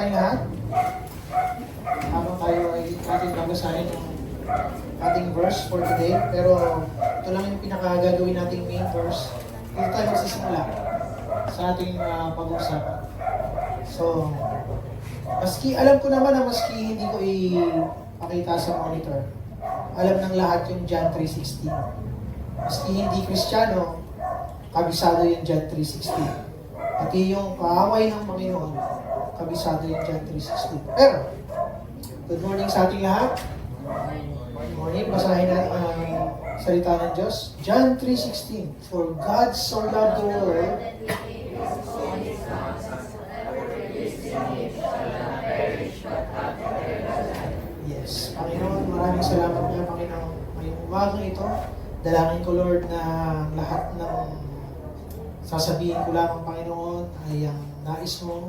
tayong lahat. Habang tayo ay ating babasahin yung ating verse for today. Pero ito lang yung pinakagagawin nating main verse. Dito tayo magsisimula sa ating pag-uusapan. So, alam ko naman na maski hindi ko ipakita sa monitor, alam ng lahat yung John 3:16. Maski hindi Kristiyano, kabisado yung John 3:16. Pati yung kaaway ng Panginoon, kabisado yung John 3:16. Pero, good morning sa ating lahat. Good morning. Basahin natin ang salita ng Diyos. John 3:16. For God so loved the world, yes, Panginoon, maraming salamat niya, Panginoon. Ngayong umagang ito, dalangin ko, Lord, na lahat ng sasabihin ko lamang, Panginoon, ay ang nais mo.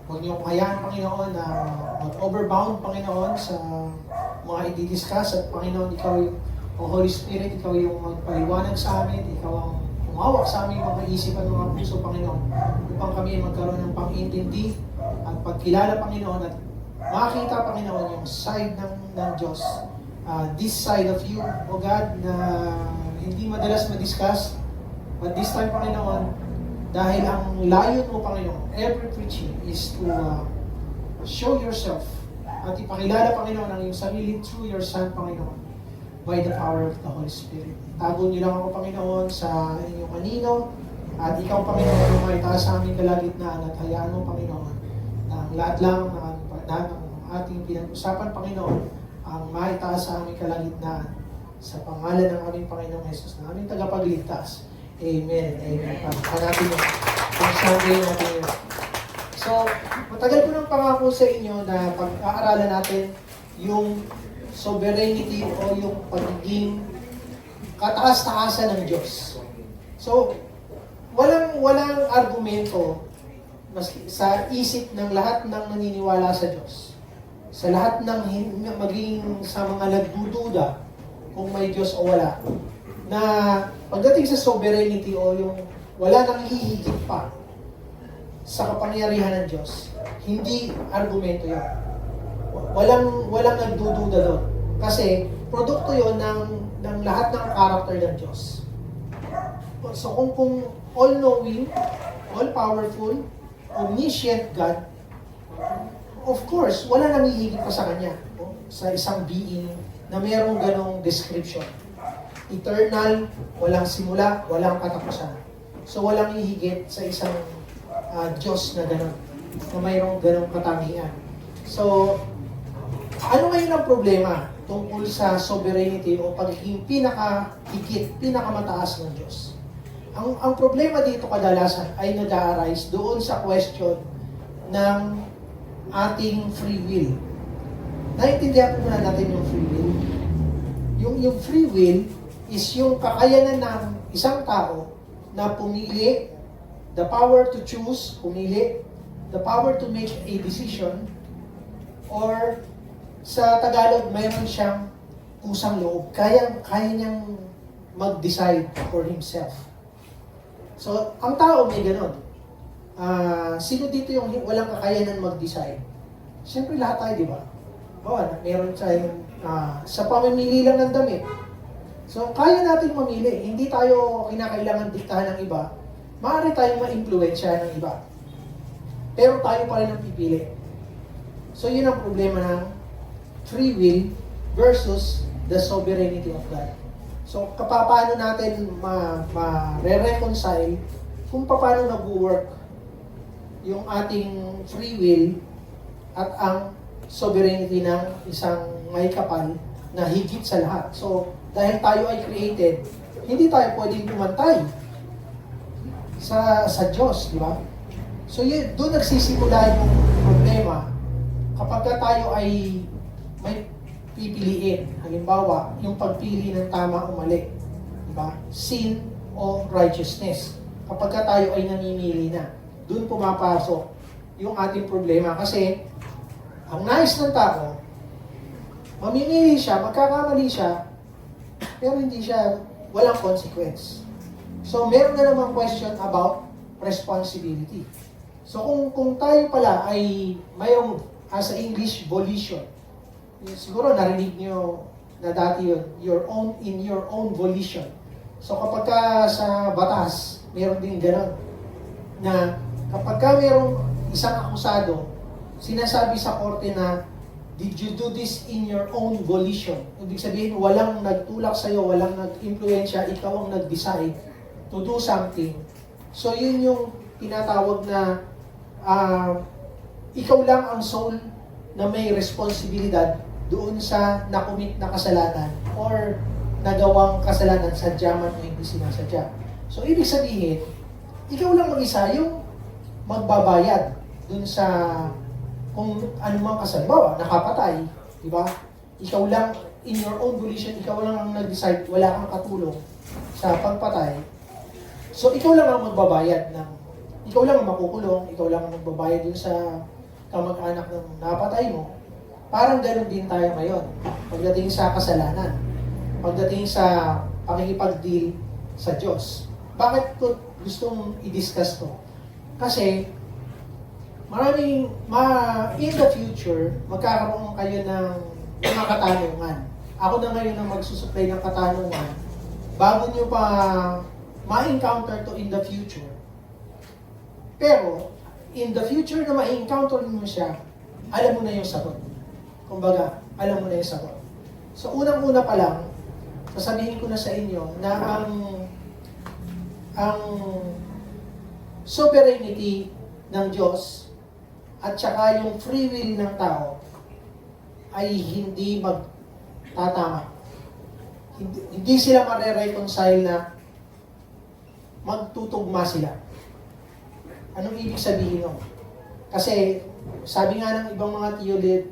Huwag niyo hayaan, Panginoon, na mag-overbound, Panginoon, sa mga i-discuss. At, Panginoon, ikaw yung Holy Spirit, ikaw yung magpaliwanag sa amin, ikaw ang umawak sa aming mga isipan, mga puso, Panginoon, upang kami magkaroon ng pang-intindi at pagkilala, Panginoon, at makakita, Panginoon, yung side ng Diyos, this side of you, O God, na hindi madalas ma-discuss, but this time, Panginoon, dahil ang layon mo, Panginoon, every preaching is to show yourself at ipakilala, Panginoon, ang iyong sarili through your Son, Panginoon, by the power of the Holy Spirit. Tago niyo lang ako, Panginoon, sa inyong kanino, at ikaw, Panginoon, ang maitaas sa aming kalagitnaan, at hayaan mo, Panginoon, na ang lahat lang ng ating pinag-usapan, Panginoon, ang maitaas sa aming kalagitnaan, sa pangalan ng aming Panginoong Jesus, na aming tagapagligtas. Amen. Amen. Hanapin mo kung Sunday natin yun. So, matagal ko nang pangako sa inyo na pag-aaralan natin yung sovereignty o yung pagiging kataas-taasan ng Diyos. So, walang argumento sa isip ng lahat ng naniniwala sa Diyos. Sa lahat ng maging sa mga nagdududa kung may Diyos o wala, na pagdating sa sovereignty o yung wala nang hihigit pa sa kapangyarihan ng Diyos, hindi argumento yan. Walang nagdududa doon. Kasi produkto yon ng lahat ng character ng Diyos. So kung all-knowing, all-powerful, omniscient God, of course, wala nang hihigit pa sa Kanya, sa isang being na mayroong ganong description. Eternal, walang simula, walang katapusan. So walang hihigit sa isang Diyos na ganon, na mayroong ganong katangian. So, ano ngayon ang problema tungkol sa sovereignty o pagiging pinakahigit, pinakamataas ng Diyos? Ang problema dito kadalasan ay nag-a-arise doon sa question ng ating free will. Naintindihan po muna natin yung free will. Yung free will is yung kakayanan ng isang tao na pumili, the power to choose, pumili, the power to make a decision, or sa Tagalog, mayroon siyang kusang loob. Kaya niyang mag-decide for himself. So, ang tao may ganon. Sino dito yung walang kakayanan mag-decide? Siyempre lahat tayo, di ba? Meron tayong sa pamimili lang ng damit. So, kaya natin mamili. Hindi tayo kinakailangan diktahan ng iba. Maaari tayong ma-impluwensya ng iba. Pero tayo pa rin ang pipili. So, yun ang problema ng free will versus the sovereignty of God. So, paano natin ma-reconcile kung paano nag-work yung ating free will at ang sovereignty ng isang may kapal na higit sa lahat. So, dahil tayo ay created, hindi tayo pwedeng pumantay sa Diyos, di ba? So, doon nagsisimula yung problema kapag tayo ay may pipiliin. Halimbawa, yung pagpili ng tama o mali. Di ba? Sin o righteousness. Kapag tayo ay namimili na, doon pumapasok yung ating problema. Kasi, ang nais ng tao, mamimili siya, magkakamali siya, pero hindi siya, walang consequence. So, meron na namang question about responsibility. So kung tayo pala ay mayroong sa English volition, siguro narinig nyo na dati yun, in your own volition. So kapag ka sa batas, meron din gano'n, na kapag ka merong isang akusado, sinasabi sa korte na, did you do this in your own volition? Ibig sabihin, walang nagtulak sa'yo, walang nag-impluensya, ikaw ang nag-decide to do something. So yun yung tinatawag na ikaw lang ang sole na may responsibilidad doon sa nakumit na kasalanan or nagawang kasalanan, sadya man o hindi sinasadya. So ibig sabihin, ikaw lang mag-isa yung magbabayad doon sa kung anumang kasalanan, nakapatay, di ba? Ikaw lang, in your own volition, ikaw lang ang nag-decide, wala kang katulong sa pagpatay. So, ikaw lang ang magbabayad ikaw lang ang makukulong, ikaw lang ang magbabayad dun sa kamag-anak ng napatay mo. Parang ganoon din tayo ngayon, pagdating sa kasalanan, pagdating sa pakikipag-deal sa Diyos. Bakit ko gustong i-discuss to? Kasi, in the future, magkakaroon kayo ng mga katanungan. Ako na ngayon ang magsusupply ng katanungan bago nyo pa ma-encounter to in the future. Pero, in the future na ma-encounter mo siya, alam mo na yung sagot. Kumbaga, alam mo na yung sagot. So, unang-una pa lang, sasabihin ko na sa inyo na ang sovereignty ng Diyos at saka yung free will ng tao ay hindi magtatama. Hindi sila mare-reconcile na magtutugma sila. Anong ibig sabihin nun? Kasi sabi nga ng ibang mga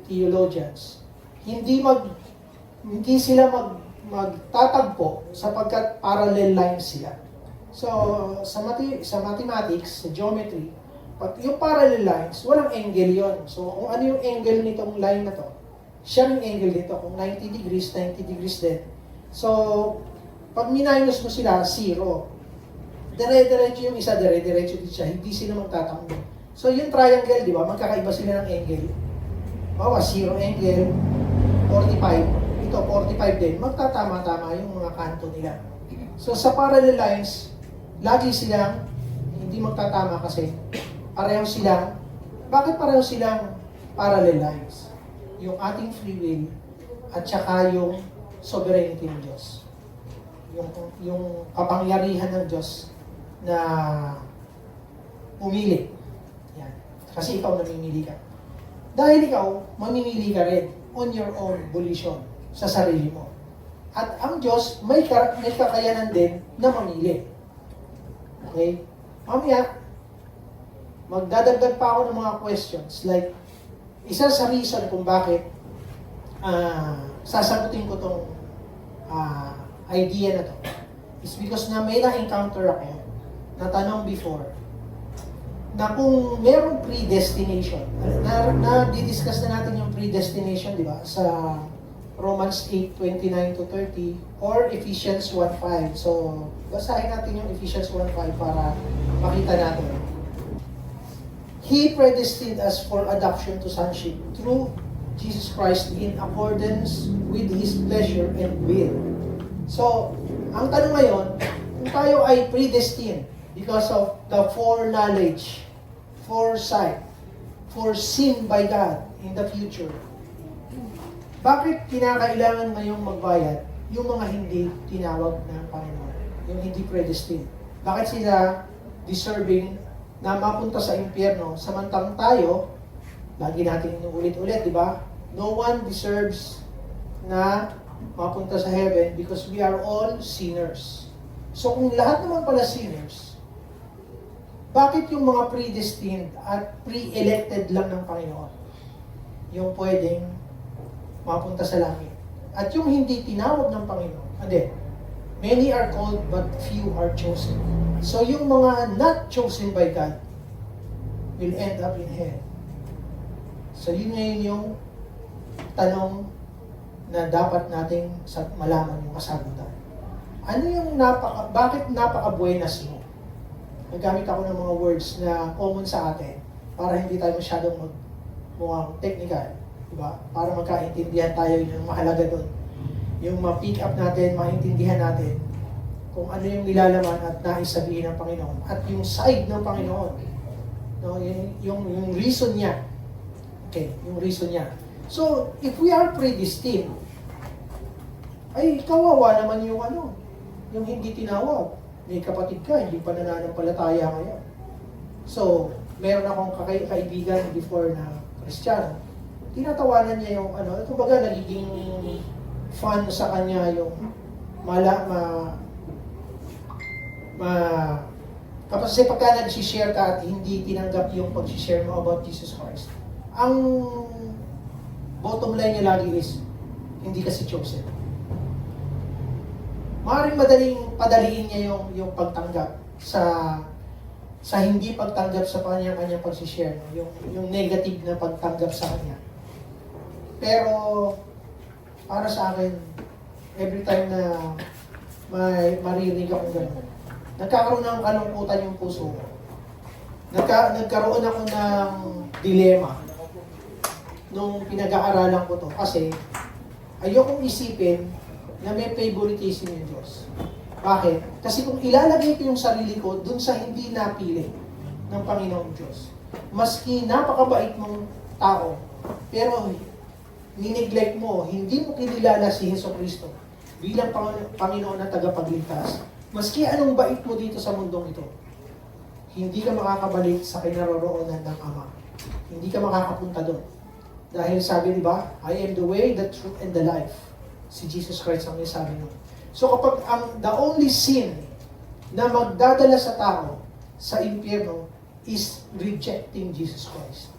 theologians, hindi sila magtatagpo sapagkat parallel lines sila. So sa mathematics, sa geometry, yung parallel lines, walang angle yon. So kung ano yung angle nitong line na to, siya yung angle nito. Kung 90 degrees, 90 degrees din. So pag minus mo sila, zero. Dire-diretso yung isa, dire-diretso din siya. Hindi sila magtatakbo. So yung triangle, di ba, magkakaiba sila ng angle. Bawa, 0 angle, 45. Ito, 45 din. Magtatama-tama yung mga kanto nila. So sa parallel lines, lagi silang hindi magtatama kasi pareho silang, bakit pareho silang parallel lines? Yung ating free will at saka yung sovereignty ng Diyos. Yung kapangyarihan ng Diyos na pumili. Yan. Kasi ikaw namimili ka. Dahil ikaw, mamimili ka rin on your own volition sa sarili mo. At ang Diyos, may kakayanan din na mamili. Okay? Mamaya, magdadagdag pa ako ng mga questions. Like, isa sa reason kung bakit sasagutin ko tong idea na to is because na may na-encounter ako na tanong before na kung merong predestination, na-discuss na natin yung predestination, di ba? Sa Romans 8:29 to 30 or Ephesians 1:5. So, basahin natin yung Ephesians 1:5 para makita natin. He predestined us for adoption to sonship through Jesus Christ in accordance with His pleasure and will. So, ang tanong ngayon, kung tayo ay predestined because of the foreknowledge, foresight, foreseen by God in the future, bakit kinakailangan ngayong magbayad yung mga hindi tinawag ng Panginoon, yung hindi predestined? Bakit sila deserving na mapunta sa impyerno, samantalang tayo, lagi natin inuulit-ulit, di ba? No one deserves na mapunta sa heaven because we are all sinners. So kung lahat naman pala sinners, bakit yung mga predestined at pre-elected lang ng Panginoon yung pwedeng mapunta sa langit? At yung hindi tinawag ng Panginoon, many are called but few are chosen. So yung mga not chosen by God will end up in hell. So yun ngayon yung tanong na dapat nating malaman yung kasagutan. Ano yung bakit napaka-buenas mo? naggamit ako ng mga words na common sa atin para hindi tayo masyadong mukhang technical, diba? Para magkaintindihan tayo yung mahalaga doon. Yung ma-pick up natin, maintindihan natin kung ano yung nilalaman at nais sabihin ng Panginoon at yung side ng Panginoon. No, yung reason niya. Okay, yung reason niya. So, if we are predestined, ay kawawa naman yung yung hindi tinawag. May kapatid ka, hindi pa nananampalataya ngayon. So, meron akong kaibigan before na Kristiyano. Tinatawanan niya yung kumbaga nagiging fun sa kanya yung kasi pagka nag-share ka at hindi tinanggap yung pag-share mo about Jesus Christ, ang bottom line niya lagi is, hindi kasi chosen. Maaaring madaling padaliin niya yung pagtanggap sa hindi pagtanggap sa kanyang pag-share, yung negative na pagtanggap sa kanya. Pero, para sa akin, every time na maririnig akong gano'n, nagkakaroon ng kalungkutan yung puso ko. Nagkaroon ako ng dilema nung pinag-aaralan ko to. Kasi, ayokong isipin na may favoritism yung Diyos. Bakit? Kasi kung ilalagay ko yung sarili ko dun sa hindi napili ng Panginoong Diyos, maski napakabait mong tao, pero nineglect mo, hindi mo kinilala si Jesucristo bilang Panginoon na tagapagligtas, maski anong bait mo dito sa mundong ito, hindi ka makakabalik sa kinaroroonan ng Ama. Hindi ka makakapunta doon. Dahil sabi, di ba, I am the way, the truth, and the life. Si Jesus Christ ang sabi nun. So kapag the only sin na magdadala sa tao sa impyerno is rejecting Jesus Christ.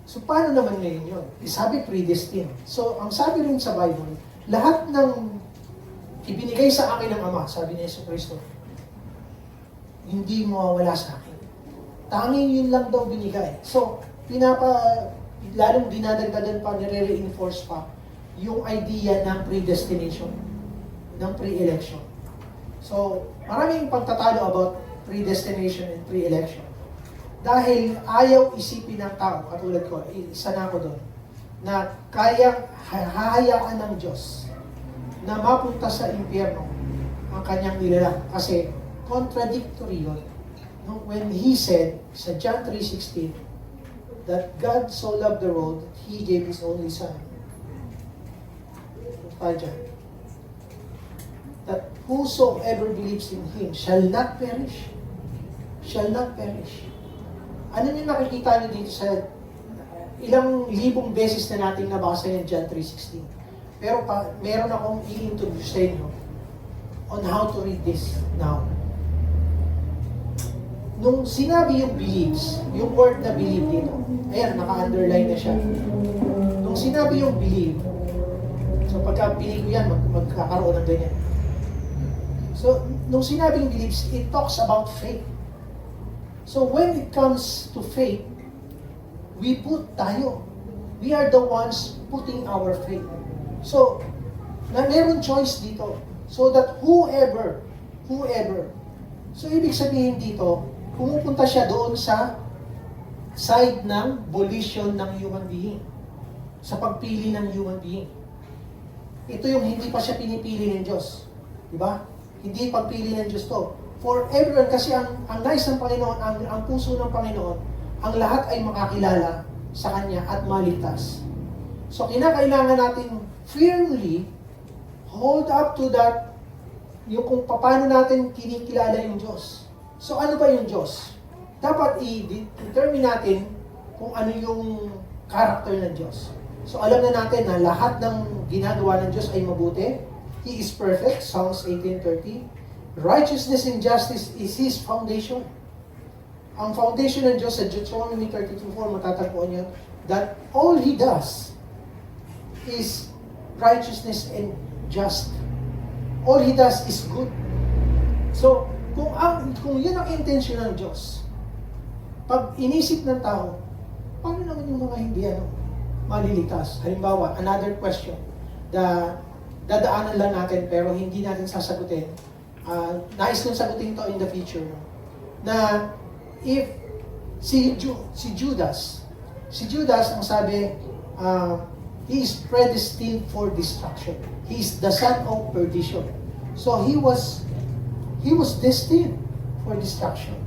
So paano naman ngayon yun? Sabi predestined. So ang sabi rin sa Bible, lahat ng ibinigay sa akin ng Ama, sabi ni Yesu Cristo, hindi mawawala sa akin. Tanging yun lang daw binigay. So, lalong dinadagdagan pa, nire-reinforce pa yung idea ng predestination, ng pre-election. So, maraming pagtatalo about predestination and pre-election. Dahil ayaw isipin ng tao, katulad ko, isa na ako doon, na kayang hahayaan ng Diyos na mapunta sa impyerno ang kanyang nilalang. Kasi contradictory yun. No? When He said sa John 3:16 that God so loved the world that He gave His only Son. That whosoever believes in Him shall not perish. Shall not perish. Ano yung nakikita niyo dito sa ilang libong beses na natin nabasa yung John 3:16. Pero meron akong i-introduce sa inyo on how to read this now. Nung sinabi yung believes, yung word na believe dito, ayan, naka-underline na siya. Nung sinabi yung believe, so pagka pinig ko yan, magkakaroon ng ganyan. So, nung sinabing believes, it talks about faith. So, when it comes to faith, we put tayo. We are the ones putting our faith. So, meron choice dito. So that whoever, so ibig sabihin dito, pumupunta siya doon sa side ng volition ng human being. Sa pagpili ng human being. Ito yung hindi pa siya pinipili ng Diyos. Diba? Hindi pagpili ng Diyos to. For everyone, kasi ang nais ng Panginoon, ang puso ng Panginoon, ang lahat ay makakilala sa Kanya at maligtas. So, kinakailangan natin firmly hold up to that, yung kung paano natin kinikilala yung Diyos. So, ano ba yung Diyos? Dapat i-determine natin kung ano yung character ng Diyos. So, alam na natin na lahat ng ginagawa ng Diyos ay mabuti. He is perfect, Psalms 18:30. Righteousness and justice is His foundation. Ang foundation ng Diyos sa Deuteronomy 32:4, matatagpuan niyo, that all He does is righteousness and just. All He does is good. So, kung yun ang intention ng Diyos, pag inisip ng tao, paano naman yung mga hindi maliligtas? Halimbawa, another question, dadaanan lang natin pero hindi natin sasagutin. Nais kong sagutin to in the future. na if si Judas, ang sabi, he is predestined for destruction. He is the son of perdition. So he was destined for destruction.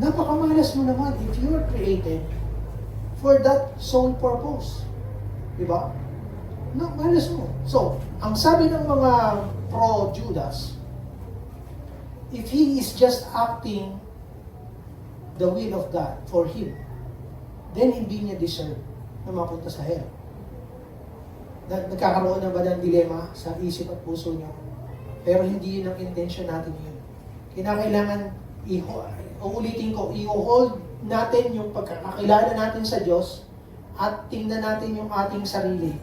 Napakamalas mo naman if you are created for that sole purpose. Diba? No, malas mo. So, ang sabi ng mga pro-Judas, if he is just acting the will of God for him, then hindi niya deserve na mapunta sa hell. Nagkakaroon na ba ng dilema sa isip at puso niyo? Pero hindi yun ang intention natin yun. Kinakailangan, uulitin ko, i-hold natin yung pagkakakilala natin sa Diyos at tingnan natin yung ating sarili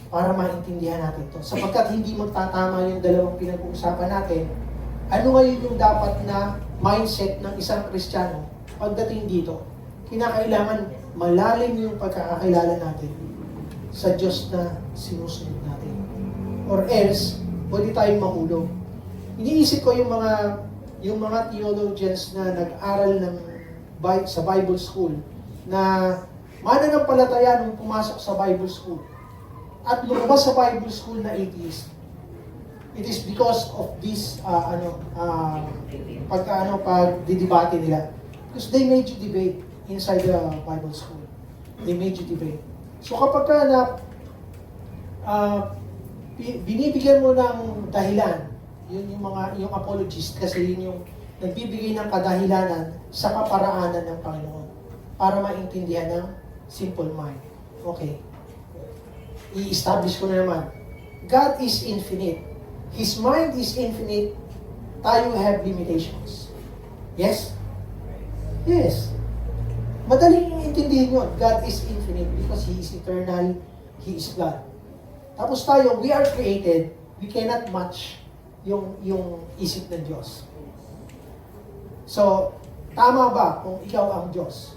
para maintindihan natin to. Sapagkat hindi magtatama yung dalawang pinag-uusapan natin, ano ngayon yung dapat na mindset ng isang Kristiyano pagdating dito? Kinakailangan malalim yung pagkakakilala natin sa Diyos na sinusunod natin. Or else, pwede tayong mahulog. Iniisip ko yung mga theologians na nag-aral sa Bible School na mananampalataya nung pumasok sa Bible School at lumabas sa Bible School na atheist. It is because of this pagdidebate nila. Because they made you debate inside the Bible School. They made you debate. So kapag binibigyan mo ng dahilan, yun yung apologist kasi yun yung nagbibigay ng kadahilanan sa kaparaanan ng Panginoon para maintindihan ng simple mind. Okay. I-establish ko na naman. God is infinite. His mind is infinite. Tayo have limitations. Yes? Yes. Madaling intindihin yun. God is infinite because He is eternal. He is God. Tapos tayo, we are created. We cannot match yung isip ng Diyos. So, tama ba kung ikaw ang Diyos?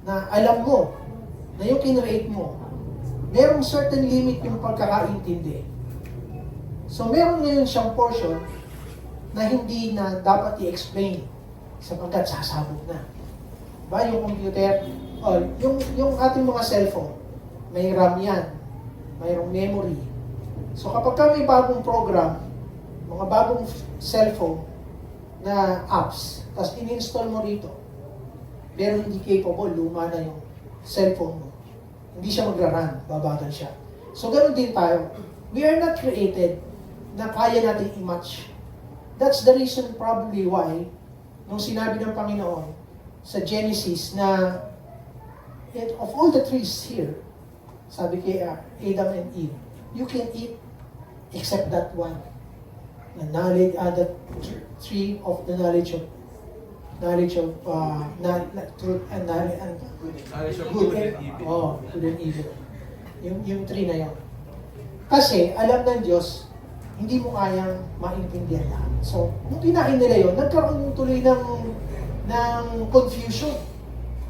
Na alam mo, na yung kinreate mo, merong certain limit yung pagkakaintindi. So, meron ngayon siyang portion na hindi na dapat i-explain sapagkat sasabog na. Ba, yung computer, yung ating mga cellphone, may RAM yan, mayroong memory. So, kapag may bagong program, mga bagong cellphone na apps, tapos in-install mo rito, pero hindi capable, luma na yung cellphone mo. Hindi siya magra-run, babagal siya. So, ganoon din tayo. We are not created na kaya natin i-match. That's the reason probably why, nung sinabi ng Panginoon sa Genesis na of all the trees here, sabi kay Adam and Eve, you can eat except that one. The knowledge, the tree of the knowledge of truth and good and evil. Good and evil. Yung tree na yun. Kasi alam ng Diyos, hindi mo kayang maintindihan lahat. So, nung kinain nila yun, nagkaroon tuloy ng confusion.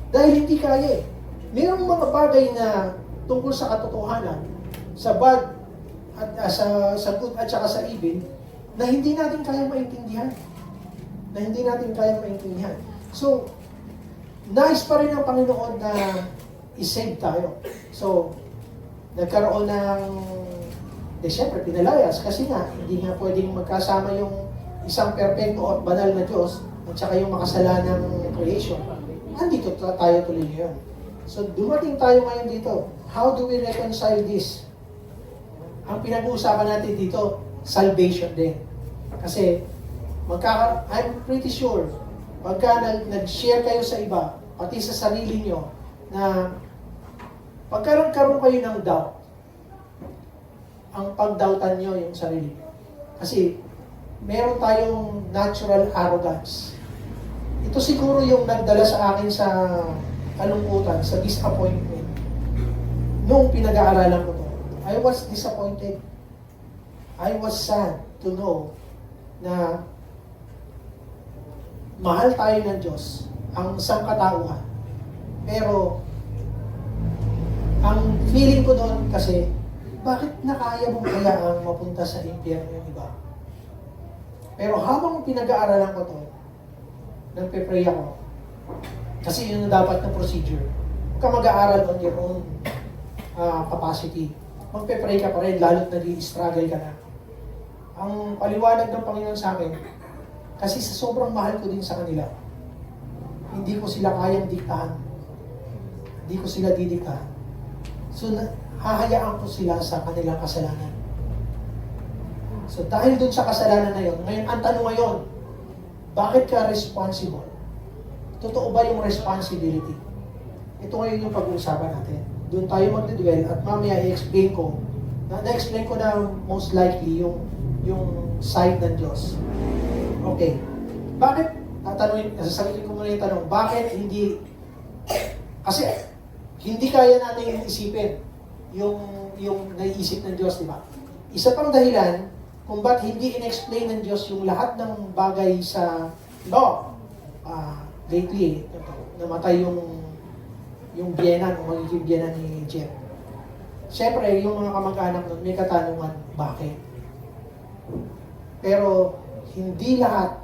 Dahil hindi kaya eh. Mayroong mga bagay na tungkol sa katotohanan, sa bad, at sa good at saka sa evil, na hindi natin kaya maintindihan. So, nais pa rin ng Panginoon na i-save tayo. So, nagkaroon siyempre, pinalayas kasi nga, hindi nga pwedeng magkasama yung isang perpekto at banal na Diyos at saka yung makasalanang creation. Andito tayo tuloy ngayon. So, dumating tayo ngayon dito. How do we reconcile this? Ang pinag-uusapan natin dito, salvation din. Kasi, I'm pretty sure, pagka nag-share kayo sa iba, pati sa sarili nyo, na pagkaroon kayo ng doubt, ang pagdoubtan nyo yung sarili. Kasi, meron tayong natural arrogance. Ito siguro yung nagdala sa akin sa kalungkutan, sa disappointment. Noong pinag-aaralan ko to, I was disappointed. I was sad to know na mahal tayo ng Diyos, ang isang katauhan. Pero, ang feeling ko doon kasi, bakit nakaya mo kaya ang mapunta sa impyerno yung iba? Pero habang pinag-aaralan ko to, nagpe-pray ako. Kasi yun ang dapat na procedure. Huwag ka mag-aaral on your own capacity. Magpe-pray ka pa rin, lalo't nag-i-struggle ka na. Ang paliwanag ng Panginoon sa akin, kasi sa sobrang mahal ko din sa kanila, hindi ko sila kayang diktahan. Hindi ko sila didiktahan. So, hahayaan ko sila sa kanilang kasalanan. So, dahil dun sa kasalanan na yun, ngayon, ang tanong ngayon, bakit ka responsible? Totoo ba yung responsibility? Ito ngayon yung pag-uusapan natin. Doon tayo magdidwell at mamaya i-explain ko, na-explain ko na most likely yung side ng Diyos. Okay. Bakit, sasagutin ko muna yung tanong, bakit hindi, kasi hindi kaya natin isipin yung naiisip ng Diyos, di ba? Isa pang dahilan kung ba't hindi in-explain ng Diyos yung lahat ng bagay sa law. Lately, namatay yung biyena, o magiging biyena ni Jeff. Siyempre, yung mga kamag-anak nun, may katanungan, bakit? Pero, hindi lahat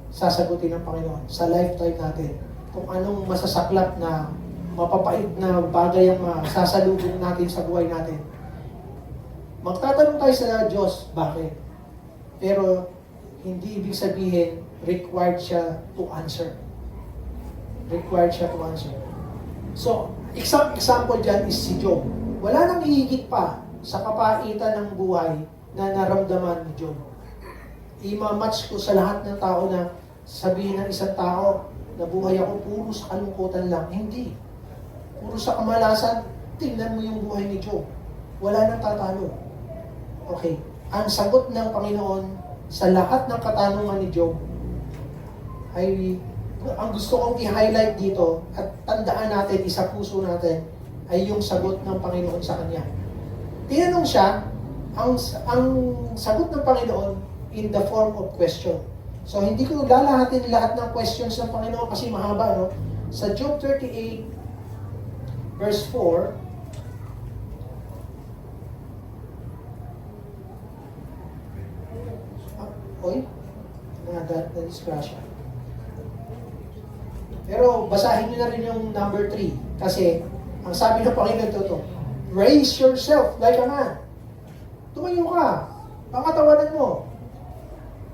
sasagutin ng Panginoon sa lifetime natin kung anong masasaklap na mapapait na bagay ang masasalubong natin sa buhay natin. Magtatanong tayo sa Diyos, bakit? Pero, hindi ibig sabihin, required siya to answer. Required siya to answer. So, example dyan is si Job. Wala nang higit pa sa kapaitan ng buhay na naramdaman ni Job. I-match ko sa lahat ng tao na sabihin ng isang tao na buhay ako puro sa kalungkutan lang. Hindi. Puro sa kamalasan. Tingnan mo yung buhay ni Job. Wala nang tatalo. Okay. Ang sagot ng Panginoon sa lahat ng katanungan ni Job ay ang gusto kong i-highlight dito at tandaan natin, isa puso natin, ay yung sagot ng Panginoon sa kanya. Tinanong siya, ang sagot ng Panginoon in the form of question. So, hindi ko lalahatin lahat ng questions ng Panginoon kasi mahaba, no? Sa Job 38, verse 4, na-discussion. Pero basahin nyo na rin yung number 3. Kasi, ang sabi ng Panginoon ito, raise yourself like a man. Tumayo ka. Pangatawanan mo.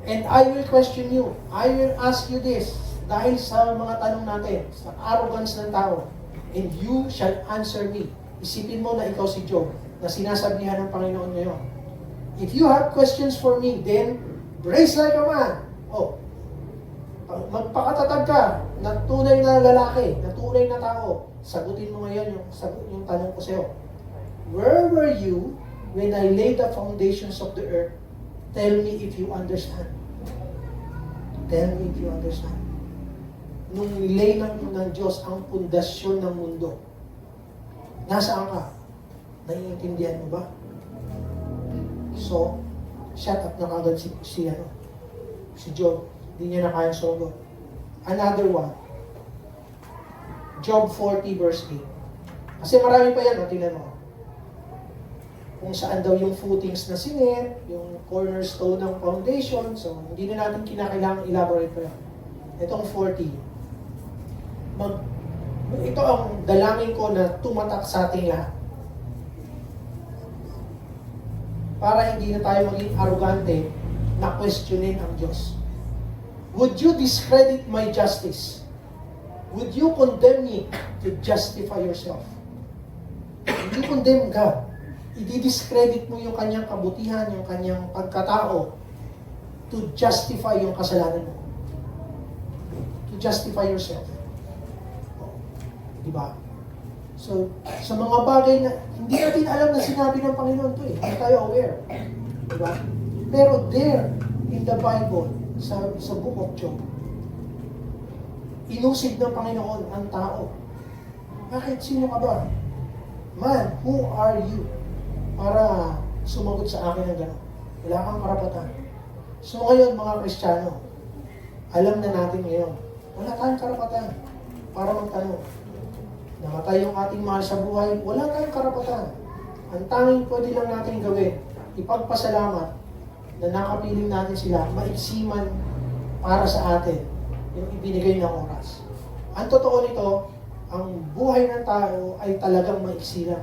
And I will question you. I will ask you this. Dahil sa mga tanong natin, sa arrogance ng tao. And you shall answer me. Isipin mo na ikaw si Job, na sinasabihan ng Panginoon ngayon. If you have questions for me, then raise like a man. Magpakatatag ka na tunay na lalaki, na tunay na tao. Sagutin mo ngayon yung tanong ko sa'yo. Where were you when I laid the foundations of the earth? Tell me if you understand. Tell me if you understand. Nung nilay ng Diyos ang pundasyon ng mundo, nasaan ka? Naiintindihan mo ba? So, shut up na kagad si Job. Hindi niya na kayang sogo. Another one. Job 40 verse 8. Kasi marami pa yan, tingnan mo. Kung saan daw yung footings na sinet, yung cornerstone ng foundation, so hindi na natin kinakailangan elaborate pa yan. Itong 40. Ito ang dalangin ko na tumatak sa ating lahat. Para hindi na tayo maging arrogante na questionin ang Diyos. Would you discredit my justice? Would you condemn me to justify yourself? Would you condemn God? I-discredit mo yung kanyang kabutihan, yung kanyang pagkatao to justify yung kasalanan mo. To justify yourself. Diba? So, sa mga bagay na hindi natin alam na sinabi ng Panginoon to hindi tayo aware. Diba? Pero there, in the Bible, sa book of Job, inusig ng Panginoon ang tao. Bakit? Sino ka ba? Man, who are you? Para sumagot sa akin ng gano'n. Wala kang karapatan. So ngayon, mga Kristiyano, alam na natin ngayon, wala tayong karapatan para magtanong. Namatay yung ating mahal sa buhay, wala tayong karapatan. Ang tanging pwede lang natin gawin, ipagpasalamat na nakapiling natin sila, maiksiman para sa atin, yung ibinigay ng oras. Ang totoo nito, ang buhay ng tao ay talagang maiksi lang.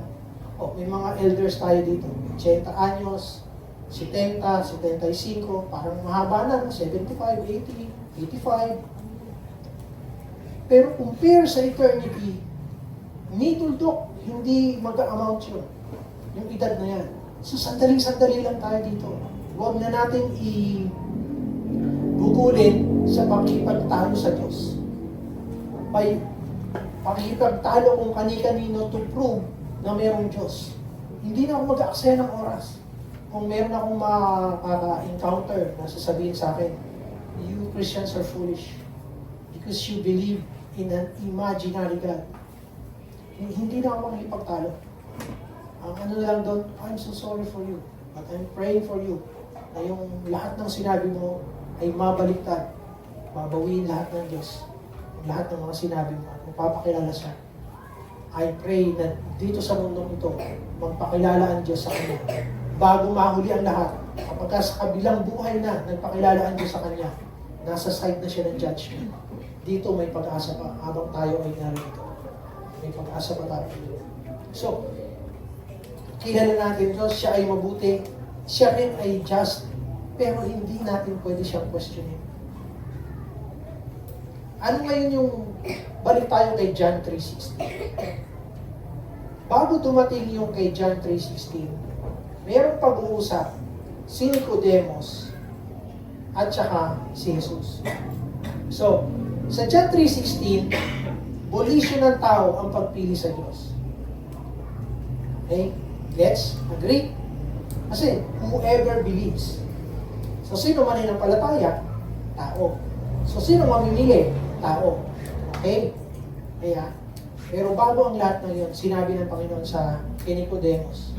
May mga elders tayo dito, 80 anyos, 70, 75, parang mahaba na, 75, 80, 85. Pero compare sa eternity, nituldok, hindi mag-amount yun. Yung edad na yan. So, sandaling-sandali lang tayo dito. Huwag na natin ibugulin sa pakipagtalo sa Diyos. Pakipagtalo kung kani-kanino to prove na mayroong Diyos. Hindi na ako mag-aaksaya ng oras. Kung meron akong makaka-encounter na sasabihin sa akin, you Christians are foolish because you believe in an imaginary God. Hindi na ako makikipagtalo. Ang ano lang doon, I'm so sorry for you, but I'm praying for you na yung lahat ng sinabi mo ay mabaliktad. Babawiin lahat ng Diyos. Lahat ng mga sinabi mo at magpapakilala siya. I pray na dito sa mundong ito, magpakilala ang Diyos sa Kanya. Bago mahuli ang lahat, kapag sa kabilang buhay na, nagpakilala ang Diyos sa Kanya, nasa side na siya ng judgment. Dito may pag-asa pa, habang tayo ay narito. May pag-asa pa tayo. So, kilala natin Diyos, siya ay mabuti, siya rin ay just, pero hindi natin pwede siyang questionin. Ano ngayon yung, balik tayo kay John 3:16. Bago dumating yung kay John 3:16, mayroong pag-uusap si Nicodemus at saka si Jesus. So, sa John 3:16, bolisyon ng tao ang pagpili sa Diyos. Okay? Let's agree? Kasi, whoever believes. So, sino man ay nampalataya? Tao. So, sino mamimili? Tao. Okay? Kaya, pero bago ang lahat ng yun, sinabi ng Panginoon sa kay Nicodemus.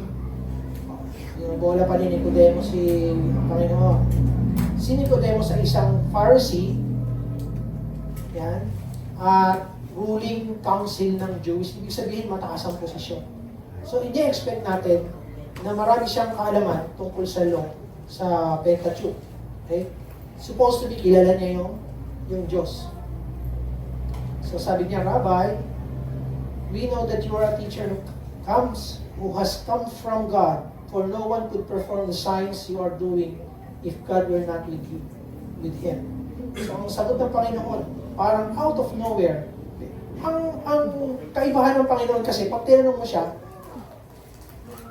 Yung bola pa ni Nicodemus si Panginoon. Si Nicodemus ay isang Pharisee, yan, at ruling council ng Jews. Ibig sabihin, mataas ang posisyon. So, hindi expect natin na marami siyang kaalaman tungkol sa law, sa Pentateuch. Okay? Supposed to be, kilala niya yung Diyos. So, sabi niya, Rabbi, we know that you are a teacher who has come from God, for no one could perform the signs you are doing if God were not with you, with Him. So, ang sagot ng Panginoon, parang out of nowhere. Ang kaibahan ng Panginoon kasi, pag tinanong mo siya,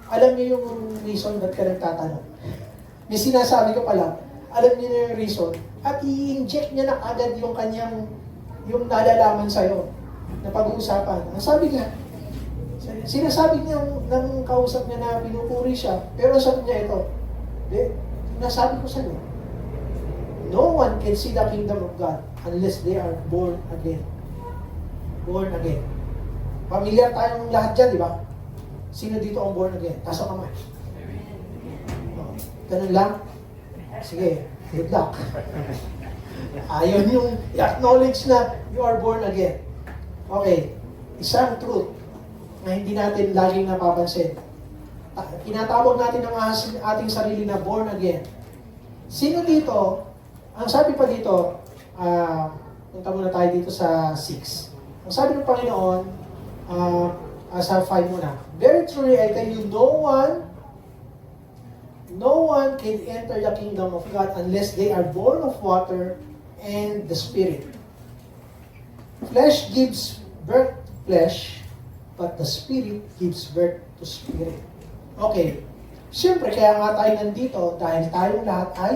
alam niyo yung reason ba't ka nagtatanong. May sinasabi ko pala, alam niyo na yung reason, at i-inject niya na agad yung kanyang, yung nalalaman sa'yo, na pag-uusapan. Ang sabi niya, sinasabi niya ng kausap niya na pinupuri siya, pero sabi niya ito, nasabi ko sa'yo, no one can see the kingdom of God unless they are born again. Born again. Pamilyar tayong lahat dyan, di ba? Sino dito ang born again? Taas ang kamay. Ganun lang? Sige, good luck. Ayaw yung i-acknowledge na you are born again. Okay, isang truth na hindi natin laging napapansin. Tinatawag natin ang ating sarili na born again. Sino dito, ang sabi pa dito, punta muna tayo dito sa 6. Ang sabi ng Panginoon, sa 5 muna, very truly I tell you, no one can enter the kingdom of God unless they are born of water and the Spirit. Flesh gives birth to flesh, but the Spirit gives birth to spirit. Okay. Siyempre, kaya nga tayo nandito dahil tayong lahat ay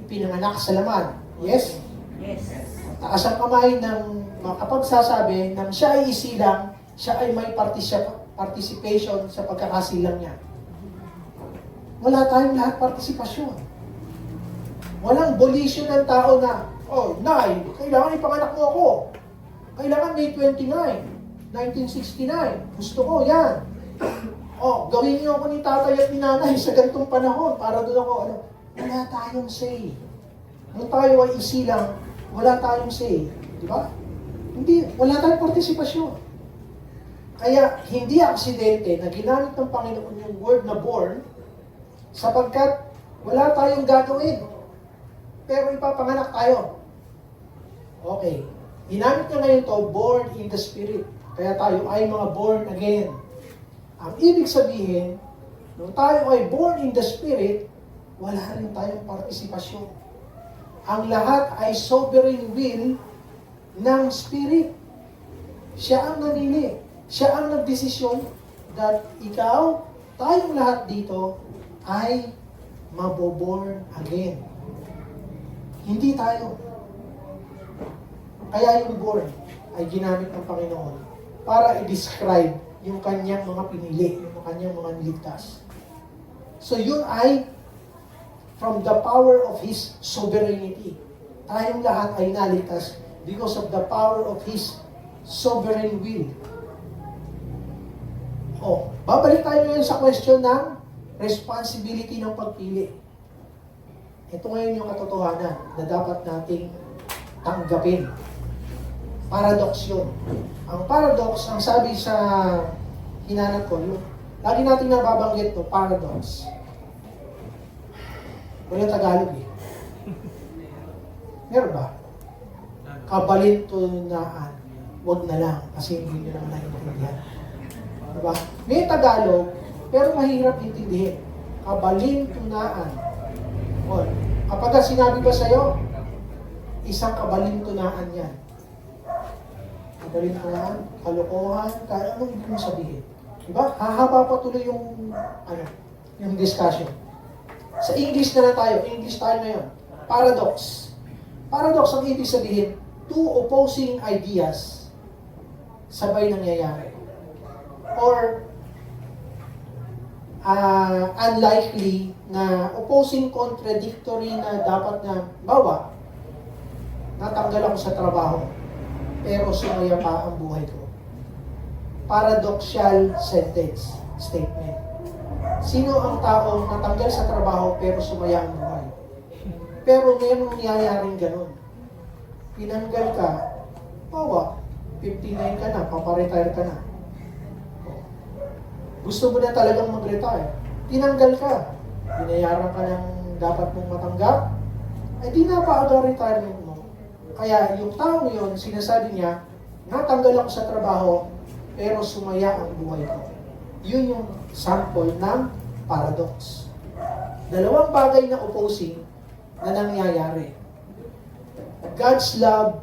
ipinanganak sa laman. Yes? Yes. Taas ang kamay ng makapagsasabi ng siya ay isilang, siya ay may participation sa pagkakasilang niya. Wala tayong lahat partisipasyon. Walang volition ng tao na, oh, Nay, kailangan ipanganak mo ako. Kailangan May 29, 1969. Gusto ko, yan. Oh, gawin niyo ako ni tatay at ni nanay sa ganitong panahon para doon ako, wala tayong say. Nung tayo ay isilang, wala tayong say. Di ba? Hindi, wala tayong partisipasyon. Kaya, hindi aksidente na ginamit ng Panginoon yung word na born sapagkat wala tayong gagawin. Pero ipapanganak tayo. Okay. Ginamit niya ngayon to, born in the Spirit. Kaya tayo ay mga born again. Ang ibig sabihin, nung tayo ay born in the Spirit, wala rin tayong partisipasyon. Ang lahat ay sovereign will ng Spirit. Siya ang nanili. Siya ang nagdesisyon that ikaw, tayong lahat dito, ay maboborn again. Hindi tayo. Kaya yung born ay ginamit ng Panginoon para i-describe yung kanyang mga pinili, yung kanyang mga niligtas. So yun ay from the power of His sovereignty. Tayong lahat ay naligtas because of the power of His sovereign will. Babalik tayo ngayon sa question ng responsibility ng pagpili. Ito ngayon yung katotohanan na dapat nating tanggapin. Paradox yun. Ang paradox, ang sabi sa hinanap ko, lagi natin nababanggit to, paradox. Wala Tagalog eh. Meron ba? Kabalintunaan. Huwag na lang, kasi hindi nyo naman naiintindihan. Diba? May Tagalog, pero mahirap intindihin. Kabalintunaan. Kapag sinabi ba sa'yo, isang kabalintunaan yan. Kabalintunaan, kalokohan, anong ibig mo sabihin? Diba? Hahaba pa tuloy yung discussion. Sa English na tayo. English tayo ngayon. Paradox. Paradox ang ibig sabihin, two opposing ideas sabay nangyayari. Or unlikely na opposing contradictory na dapat na natanggal ako sa trabaho pero sumaya pa ang buhay ko. Paradoxical statement. Sino ang taong natanggal sa trabaho pero sumaya ang buhay? Pero mayroong nangyayaring ganun. Pinanggal ka, 59 ka na, paparetire ka na. Gusto mo na talagang mag-retire. Tinanggal ka. Binayaran ka ng dapat mong matanggap, ay di na paaga retirement mo. Kaya yung taong yun, sinasabi niya, natanggal ako sa trabaho, pero sumaya ang buhay ko. Yun yung sample ng paradox. Dalawang bagay na opposing na nangyayari. God's love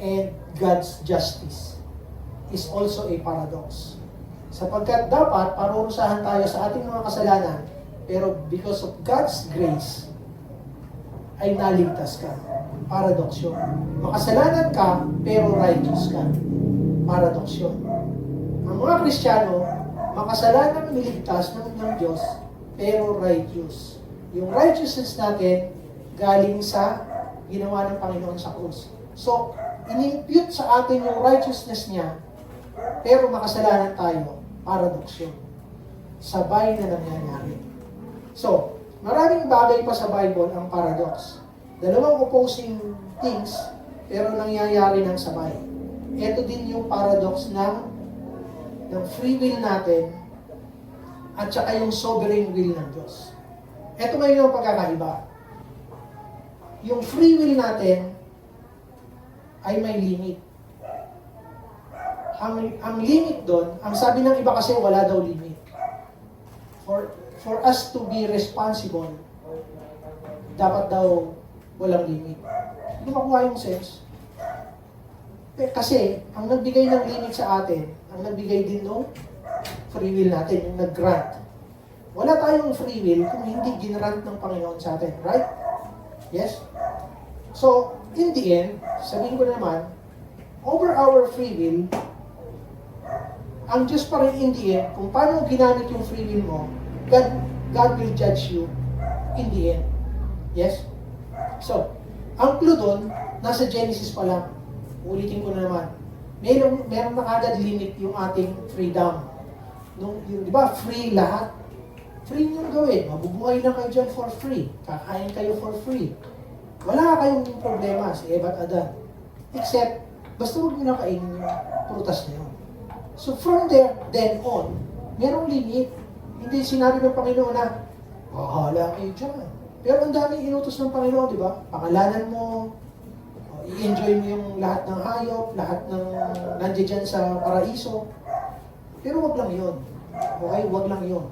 and God's justice is also a paradox. Sapagkat dapat parurusahan tayo sa ating mga kasalanan, pero because of God's grace, ay naligtas ka. Paradox yun. Makasalanan ka, pero righteous ka. Paradox yun. Ang mga Kristiyano, makasalanan niligtas ng Diyos, pero righteous. Yung righteousness natin, galing sa ginawa ng Panginoon sa krus. So, in-impute sa atin yung righteousness niya, pero makasalanan tayo. Paradox yun. Sabay na nangyayari. So, maraming bagay pa sa Bible ang paradox. Dalawang opposing things, pero nangyayari ng sabay. Ito din yung paradox ng free will natin at saka yung sovereign will ng Diyos. Ito ngayon yung pagkakaiba. Yung free will natin ay may limit. Ang limit doon, ang sabi ng iba kasi wala daw limit. For us to be responsible, dapat daw walang limit. Hindi makuha yung sense. Kasi, ang nagbigay ng limit sa atin, ang nagbigay din ng free will natin, yung nag-grant. Wala tayong free will kung hindi ginrant ng Panginoon sa atin. Right? Yes? So, in the end, sabihin ko naman, over our free will, ang Diyos pa rin in the end, kung paano ginamit yung free will mo, God will judge you in the end. Yes? So, ang clue doon, nasa Genesis pa lang. Ulitin ko na naman. Meron na agad limit yung ating freedom. Di ba, free lahat. Free niyong gawin. Mabubuhay na kayo dyan for free. Kakain kayo for free. Wala kayong problema si Eva at Adan. Except, basta huwag nyo na kainin yung prutas na yun. So from there, then on, merong limit. Hindi sinabi ng Panginoon na, bahala kayo dyan. Pero ang daming inutos ng Panginoon, di ba? Pangalanan mo, i-enjoy mo yung lahat ng hayop, lahat ng nandiyan dyan sa paraiso. Pero wag lang yun. Okay? Wag lang yun.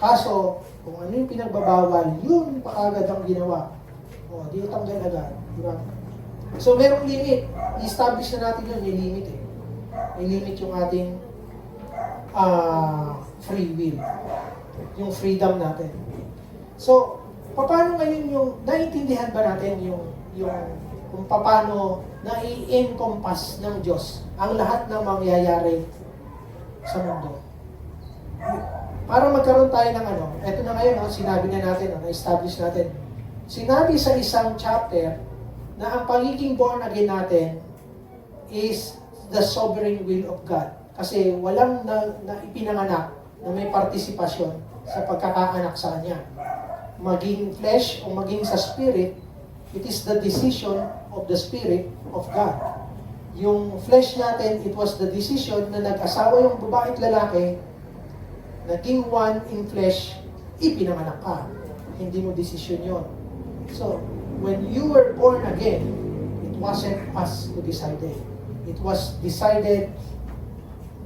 Kaso, kung ano yung pinagbabawal, yun pa agad ang ginawa. O, di tanggal agad. Diba? So, merong limit. I-establish na natin yun, may limit eh. May limit yung ating free will. Yung freedom natin. So, paano ngayon yung, naiintindihan ba natin yung kung paano na-i-encompass ng Diyos ang lahat ng mangyayari sa mundo? Para magkaroon tayo ng eto na ngayon, sinabi na natin, na-establish natin. Sinabi sa isang chapter na ang pagiging born again natin is the sovereign will of God. Kasi walang na ipinanganak na may partisipasyon sa pagkakaanak sa Kanya. Maging flesh o maging sa spirit, it is the decision of the Spirit of God. Yung flesh natin, it was the decision na nag-asawa yung babae at lalaki, naging one in flesh, ipinanganak ka. Hindi mo decision yon. So, when you were born again, it wasn't us who decided. It was decided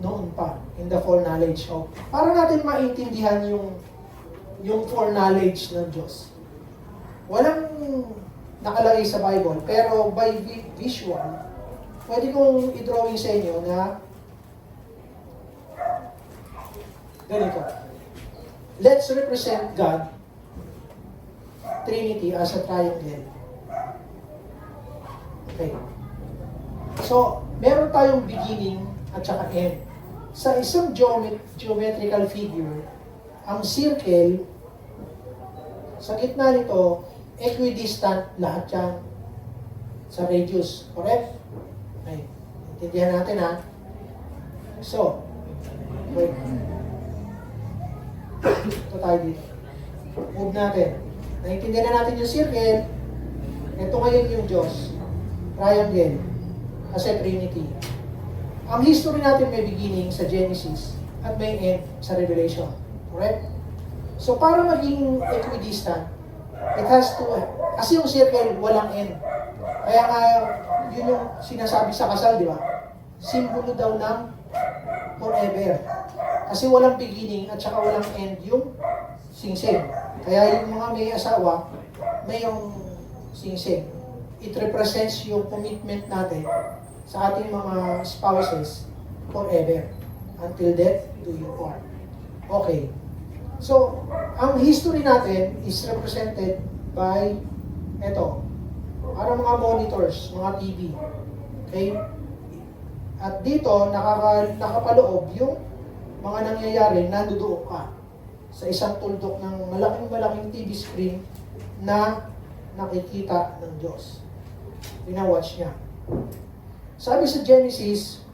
noon pa, in the foreknowledge of, para natin maintindihan yung foreknowledge ng Diyos. Walang nakalagay sa Bible, pero by visual, pwede kong i-drawing sa inyo na ganito. Let's represent God, Trinity, as a triangle. Okay. So, meron tayong beginning at saka end. Sa isang geometrical figure, ang circle, sa gitna nito, equidistant lahat yan sa radius. Correct? Okay. Intindihan natin ha. So, wait. Ito tayo dito. Move natin. Naintindihan na natin yung circle. Ito ngayon yung Diyos. Triangle. Kasi Trinity. Ang history natin may beginning sa Genesis at may end sa Revelation. Correct? So, para maging equidistant, it has to, kasi yung circle, walang end. Kaya nga, yun yung sinasabi sa kasal, di ba? Simbolo daw ng forever. Kasi walang beginning at saka walang end yung singsing. Kaya yung mga may asawa, mayroong singsing. It represents yung commitment natin sa ating mga spouses forever. Until death do you part. Okay. So, ang history natin is represented by parang mga monitors, mga TV. Okay? At dito, nakapaloob yung mga nangyayari, nanduduok ka sa isang tuldok ng malaking TV screen na nakikita ng Diyos. Pinawatch niya. Sabi sa Genesis,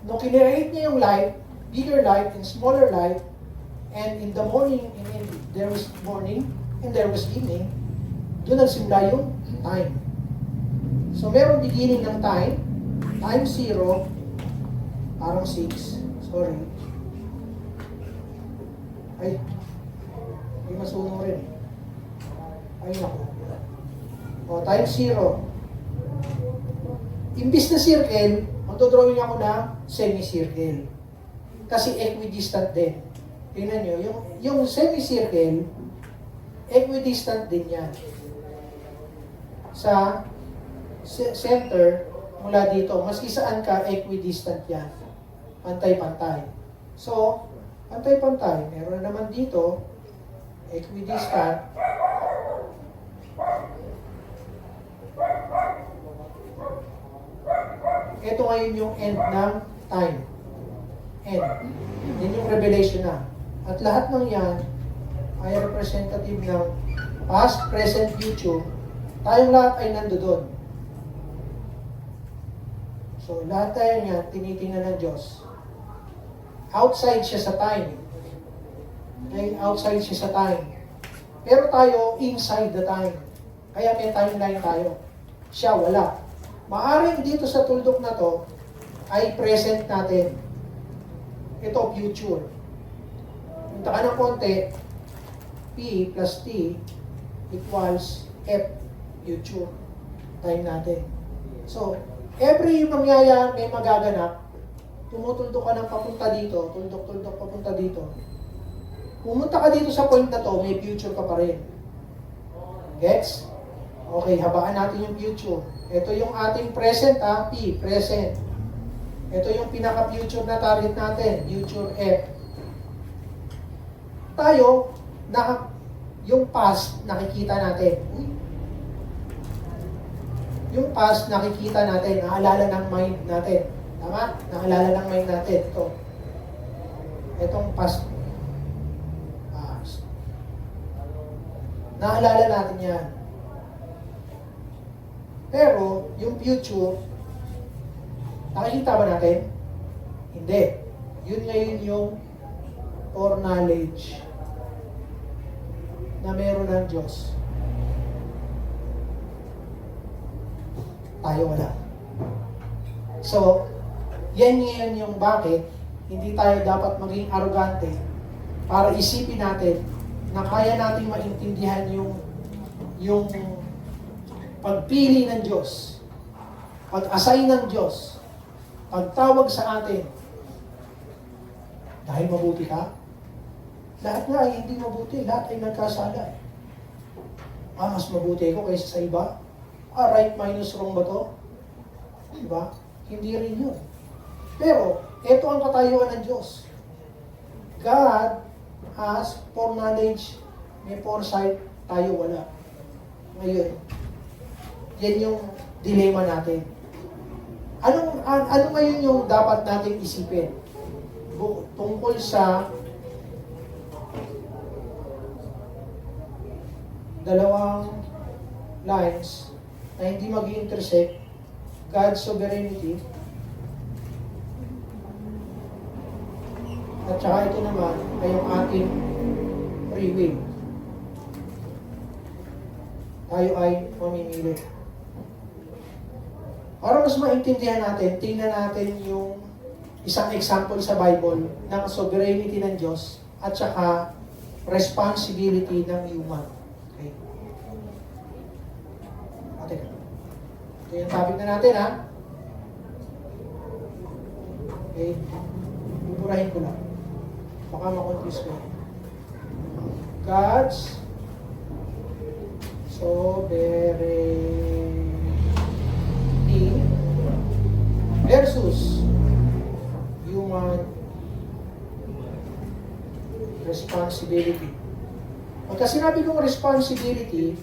nung kinreate niya yung light, bigger light and smaller light, and in the morning, there was morning, and there was evening, doon nagsimula yung time. So, meron beginning ng time 0, parang 6, sorry. Ay, may masunog rin. Ay, naku. O, time 0. Imbis na circle, magdodrawing ako na semicircle. Kasi equidistant din. Tingnan nyo, yung semicircle, equidistant din yan. Sa center, mula dito, maski saan ka, equidistant yan. Pantay-pantay. So, pantay-pantay. Meron naman dito, equidistant. Ito ngayon yung end ng time. End. Yan yung revelation na. At lahat ng yan ay representative ng past, present, future. Tayong lahat ay nandoon. So, lahat tayo niyan, tinitingnan ng Diyos. Outside siya sa time. Okay? Outside siya sa time. Pero tayo, inside the time. Kaya may timeline tayo. Siya, wala. Maaring dito sa tuldok na to, ay present natin. Ito, future. Punta ka ng konti, P plus T equals F. future. Time natin. So, every mangyayari, may magaganap, tumutuldok ka ng papunta dito, tuldok-tuldok papunta dito. Pumunta ka dito sa point na to, may future ka pa rin. Gets? Okay, habaan natin yung future. Ito yung ating present, P, present. Ito yung pinaka-future na target natin, future F. Tayo, yung past, nakikita natin. Yung past, nakikita natin, naalala ng mind natin. Tama? Naalala ng mind natin. Ito. Itong past. Naalala natin yan. Pero, yung future, nakikita ba natin? Hindi. Yun ngayon yung foreknowledge na meron ng Diyos. Tayo wala. So, yan ngayon yung bakit hindi tayo dapat maging arrogante para isipin natin na kaya nating maintindihan yung pagpili ng Diyos, pag-assign ng Diyos, pagtawag sa atin. Dahil mabuti ka? Lahat nga ay hindi mabuti, lahat ay nagkasala. Mas mabuti ko kaysa sa iba? Right minus wrong ba to? Diba? Hindi rin yun. Pero, ito ang katayuan ng Diyos. God has foreknowledge, may foresight, tayo wala. Ngayon, yan yung dilemma natin. Ano ngayon yung dapat natin isipin? Tungkol sa dalawang lines na hindi mag-intersect, God's sovereignty, at saka ito naman ay yung ating free will. Tayo ay mamimili. Para mas maintindihan natin, tingnan natin yung isang example sa Bible ng sovereignty ng Diyos at saka responsibility ng human. Okay. Teka. Ito yung topic na natin, ha? Okay. Buburahin ko lang. Baka makonfuse ko. God's sovereignty versus human responsibility. Pagka sinabi kong responsibility,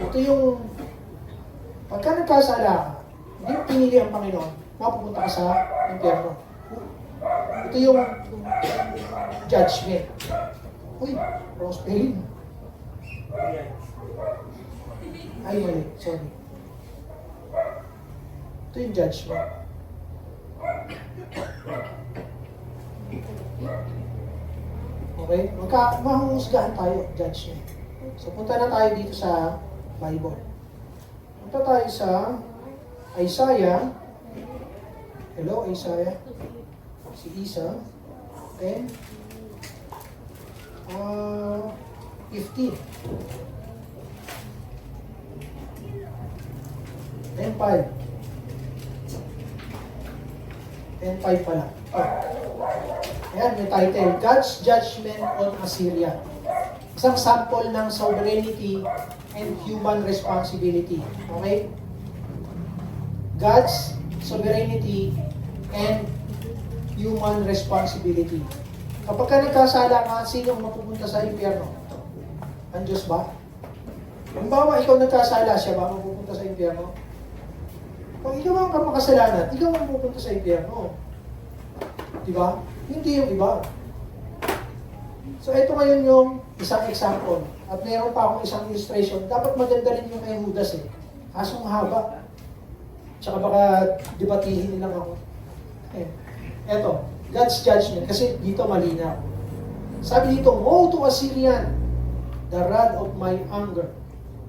ito yung pagka nagkasala ka, hindi mo pinili ang Panginoon, mapupunta ka sa impyerno. Ito yung judgment. Uy, Rosebell. Ay, mali. Sorry. Ito yung judgment. Okay? Mahuhusgahan tayo, judgment. So, punta na tayo dito sa Bible. Punta tayo sa Isaiah. Hello, Isaiah. Si Isa. Okay. 15. 10:5. 10:5 pala. Ayan, may title. God's Judgment on Assyria. Isang sample ng sovereignty and human responsibility. Okay? God's sovereignty and human responsibility. Kapag ka nagkasala ka, sino mapupunta sa impyerno? Ang Diyos ba? Halimbawa, ikaw nagkasala, siya ba mapupunta sa impyerno? Kung ikaw ang kapakasalanan, ikaw ang mapupunta sa impyerno. Diba? Hindi yung iba. So, ito ngayon yung isang example. At meron pa akong isang illustration. Dapat maganda rin yung kay Judas eh. Kasong haba. Tsaka baka debatihin nilang ako. Eto, God's judgment. Kasi dito malinaw. Sabi dito, woe to Assyrian, the rod of my anger,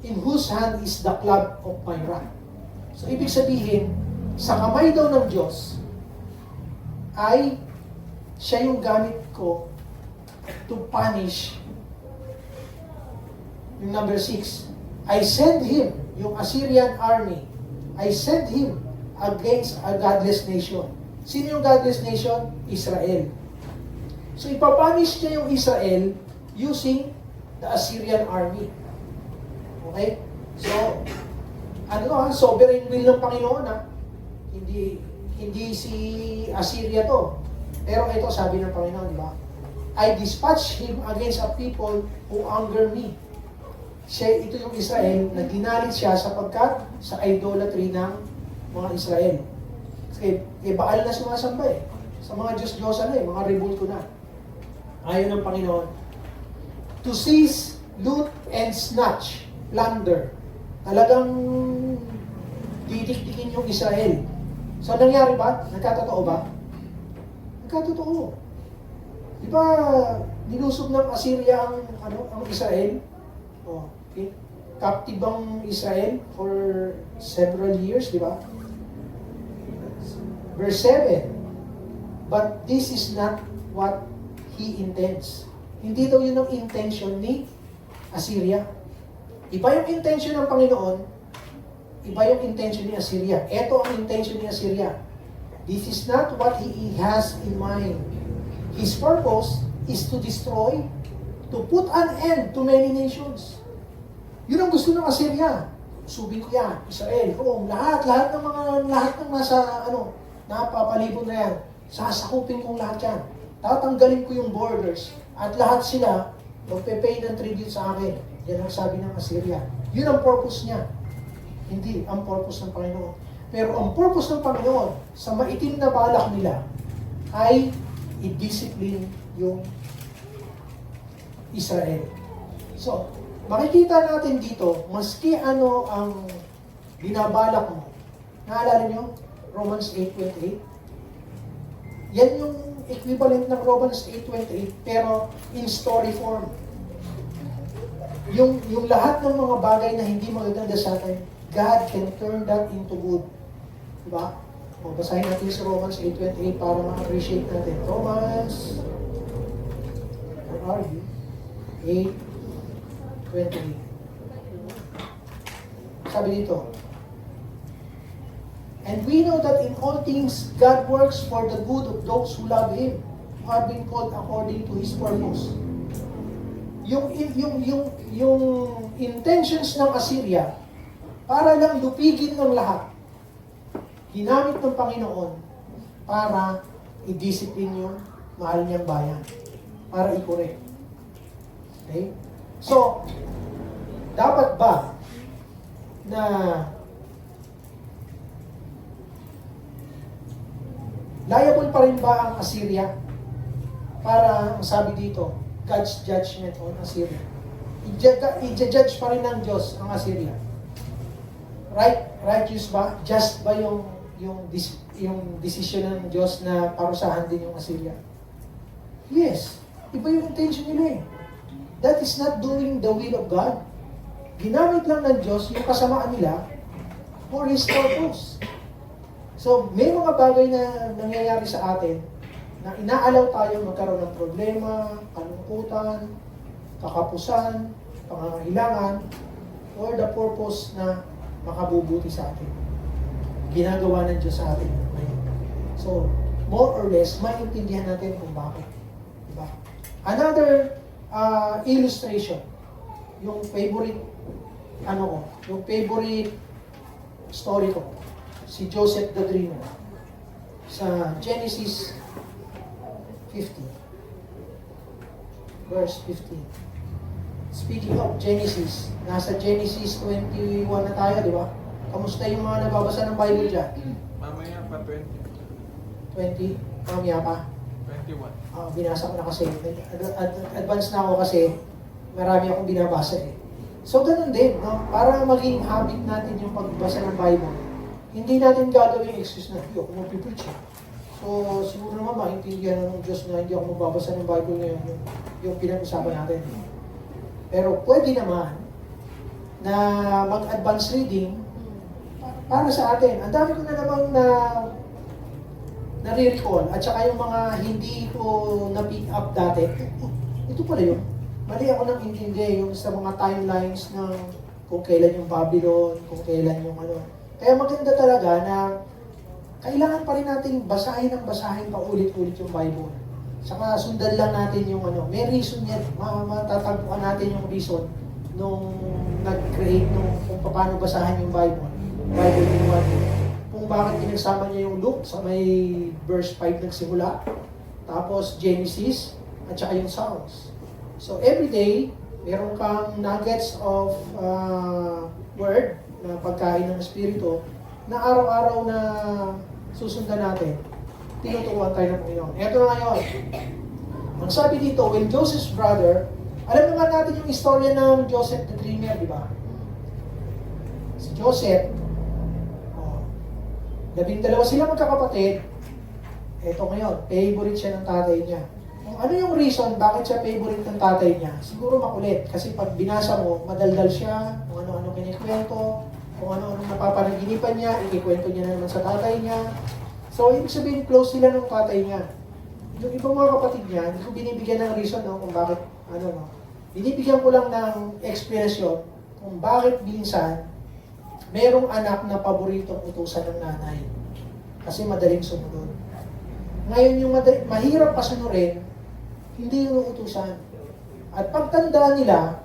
in whose hand is the club of my wrath. So, ibig sabihin, sa kamay daw ng Diyos, ay siya yung gamit ko to punish. Yung number 6, I send him, yung Assyrian army, I send him against a godless nation. Sino yung godless nation? Israel. So ipapunish niya yung Israel using the Assyrian army. Okay? So, sovereign will ng Panginoon Hindi si Assyria to. Pero ito sabi ng Panginoon, di ba? I dispatch him against a people who anger me. Ito yung Israel na ginalit siya sapagkat sa idolatry ng mga Israel. Kasi Baal na sumasamba eh. Sa mga Diyos-Diyosan na mga rebulto na. Ayaw ng Panginoon. To seize, loot, and snatch, plunder. Talagang didikdikin yung Israel. So, nangyari ba? Nagkatotoo ba? Nagkatotoo. Di ba, nilusob ng Assyria ang Israel? Okay. Captive ang Israel for several years, di ba? Verse 7, but this is not what he intends. Hindi daw yun ang intention ni Assyria. Iba yung intention ng Panginoon, iba yung intention ni Assyria. Ito ang intention ni Assyria. This is not what he has in mind. His purpose is to destroy, to put an end to many nations. Yun ang gusto ng Assyria. Subin ko yan, Israel, Rome, lahat ng nasa, napapalibot na yan. Sasakupin kong lahat yan. Tatanggalin ko yung borders at lahat sila magpe-pay ng tribute sa akin. Yan ang sabi ng Assyria. Yun ang purpose niya. Hindi ang purpose ng Panginoon. Pero ang purpose ng Panginoon sa maitim na balak nila ay i-discipline yung Israel. So, makikita natin dito, maski ano ang binabalak mo. Naalala nyo? Romans 8:28. Yan yung equivalent ng Romans 8:28 pero in story form. Yung lahat ng mga bagay na hindi magaganda sa atin, God can turn that into good. Diba? O, basahin natin sa Romans 8:28 para ma-appreciate natin. Romans, where are you? 8:28. Sabi dito, and we know that in all things God works for the good of those who love Him, who have been called according to His purpose. Yung intentions ng Assyria, para lang lupigin ng lahat, ginamit ng Panginoon para i-discipline yung mahal niyang bayan, para i-correct. Okay? So, dapat ba na liable pa rin ba ang Assyria? Para, ang sabi dito, God's judgment on Assyria. I-judge pa rin ng Diyos ang Assyria. Righteous ba? Just ba yung decision ng Diyos na parusahan din yung Assyria? Yes. Iba yung intention nila eh. That is not doing the will of God. Ginamit lang ng Diyos yung kasamaan nila for His purpose. So, may mga bagay na nangyayari sa atin na inaalaw tayo magkaroon ng problema, kalungkutan, kakapusan, pangangailangan, for the purpose na makabubuti sa atin. Ginagawa ng Diyos sa atin. So, more or less, maintindihan natin kung bakit. Diba? Another illustration, yung favorite story ko, si Joseph the Dreamer, sa Genesis 50, verse 15. Speaking of Genesis, nasa Genesis 21 na tayo, di ba? Kamusta yung mga nababasa ng Bible dyan? Mamaya pa 20. 20? Mamaya pa? 21. Binasa ko na kasi. Advance na ako kasi marami akong binabasa eh. So, ganun din, no? Para maging habit natin yung pagbasa ng Bible, hindi natin gagawin excuse na, hindi ako mag-preach. So, siguro naman maintindihan ng Diyos na hindi ako magbabasa ng Bible ngayon, yung pinag-usapan natin. Pero pwede naman na mag-advance reading para sa atin. Ang dami ko na namang nare-recall at saka yung mga hindi ko na-pick up dati, ito pala yun. Mali ako nang intindi yung sa mga timelines ng kung kailan yung Babylon, kung kailan yung ano. Kaya maganda talaga na kailangan pa rin nating basahin ng basahin paulit-ulit yung Bible. Saka sundan lang natin yung ano, may reason yan. Matatagpuan natin yung reason nung nag-create nung kung paano basahin yung Bible. Bible in one day. Kung bakit pinagsama niya yung Luke sa may verse 5 nagsimula, tapos Genesis, at saka yung Psalms. So every day, meron kang nuggets of word na pagkain ng Espiritu na araw-araw na susundan natin. Tinuturuan tayo ng Panginoon. Ito na ngayon. Ang sabi dito, when Joseph's brother, alam naman natin yung istorya ng Joseph the Dreamer, di ba? Si Joseph, 12 sila magkakapatid. Ito ngayon, favorite siya ng tatay niya. Kung ano yung reason bakit siya favorite ng tatay niya, siguro makulit. Kasi pag binasa mo, madaldal siya, kung ano-ano kinikwento, kung ano-ano napapanaginipan niya, ikikwento niya na naman sa tatay niya. So, ibig sabihin, close sila ng tatay niya. Yung ibang mga kapatid niya, hindi ko binibigyan ng reason no, kung bakit, binibigyan ko lang ng explanation kung bakit minsan merong anak na paboritong utusan ng nanay. Kasi madaling sumunod. Ngayon yung mahirap pasunurin, hindi yung utusan. At pagtanda nila,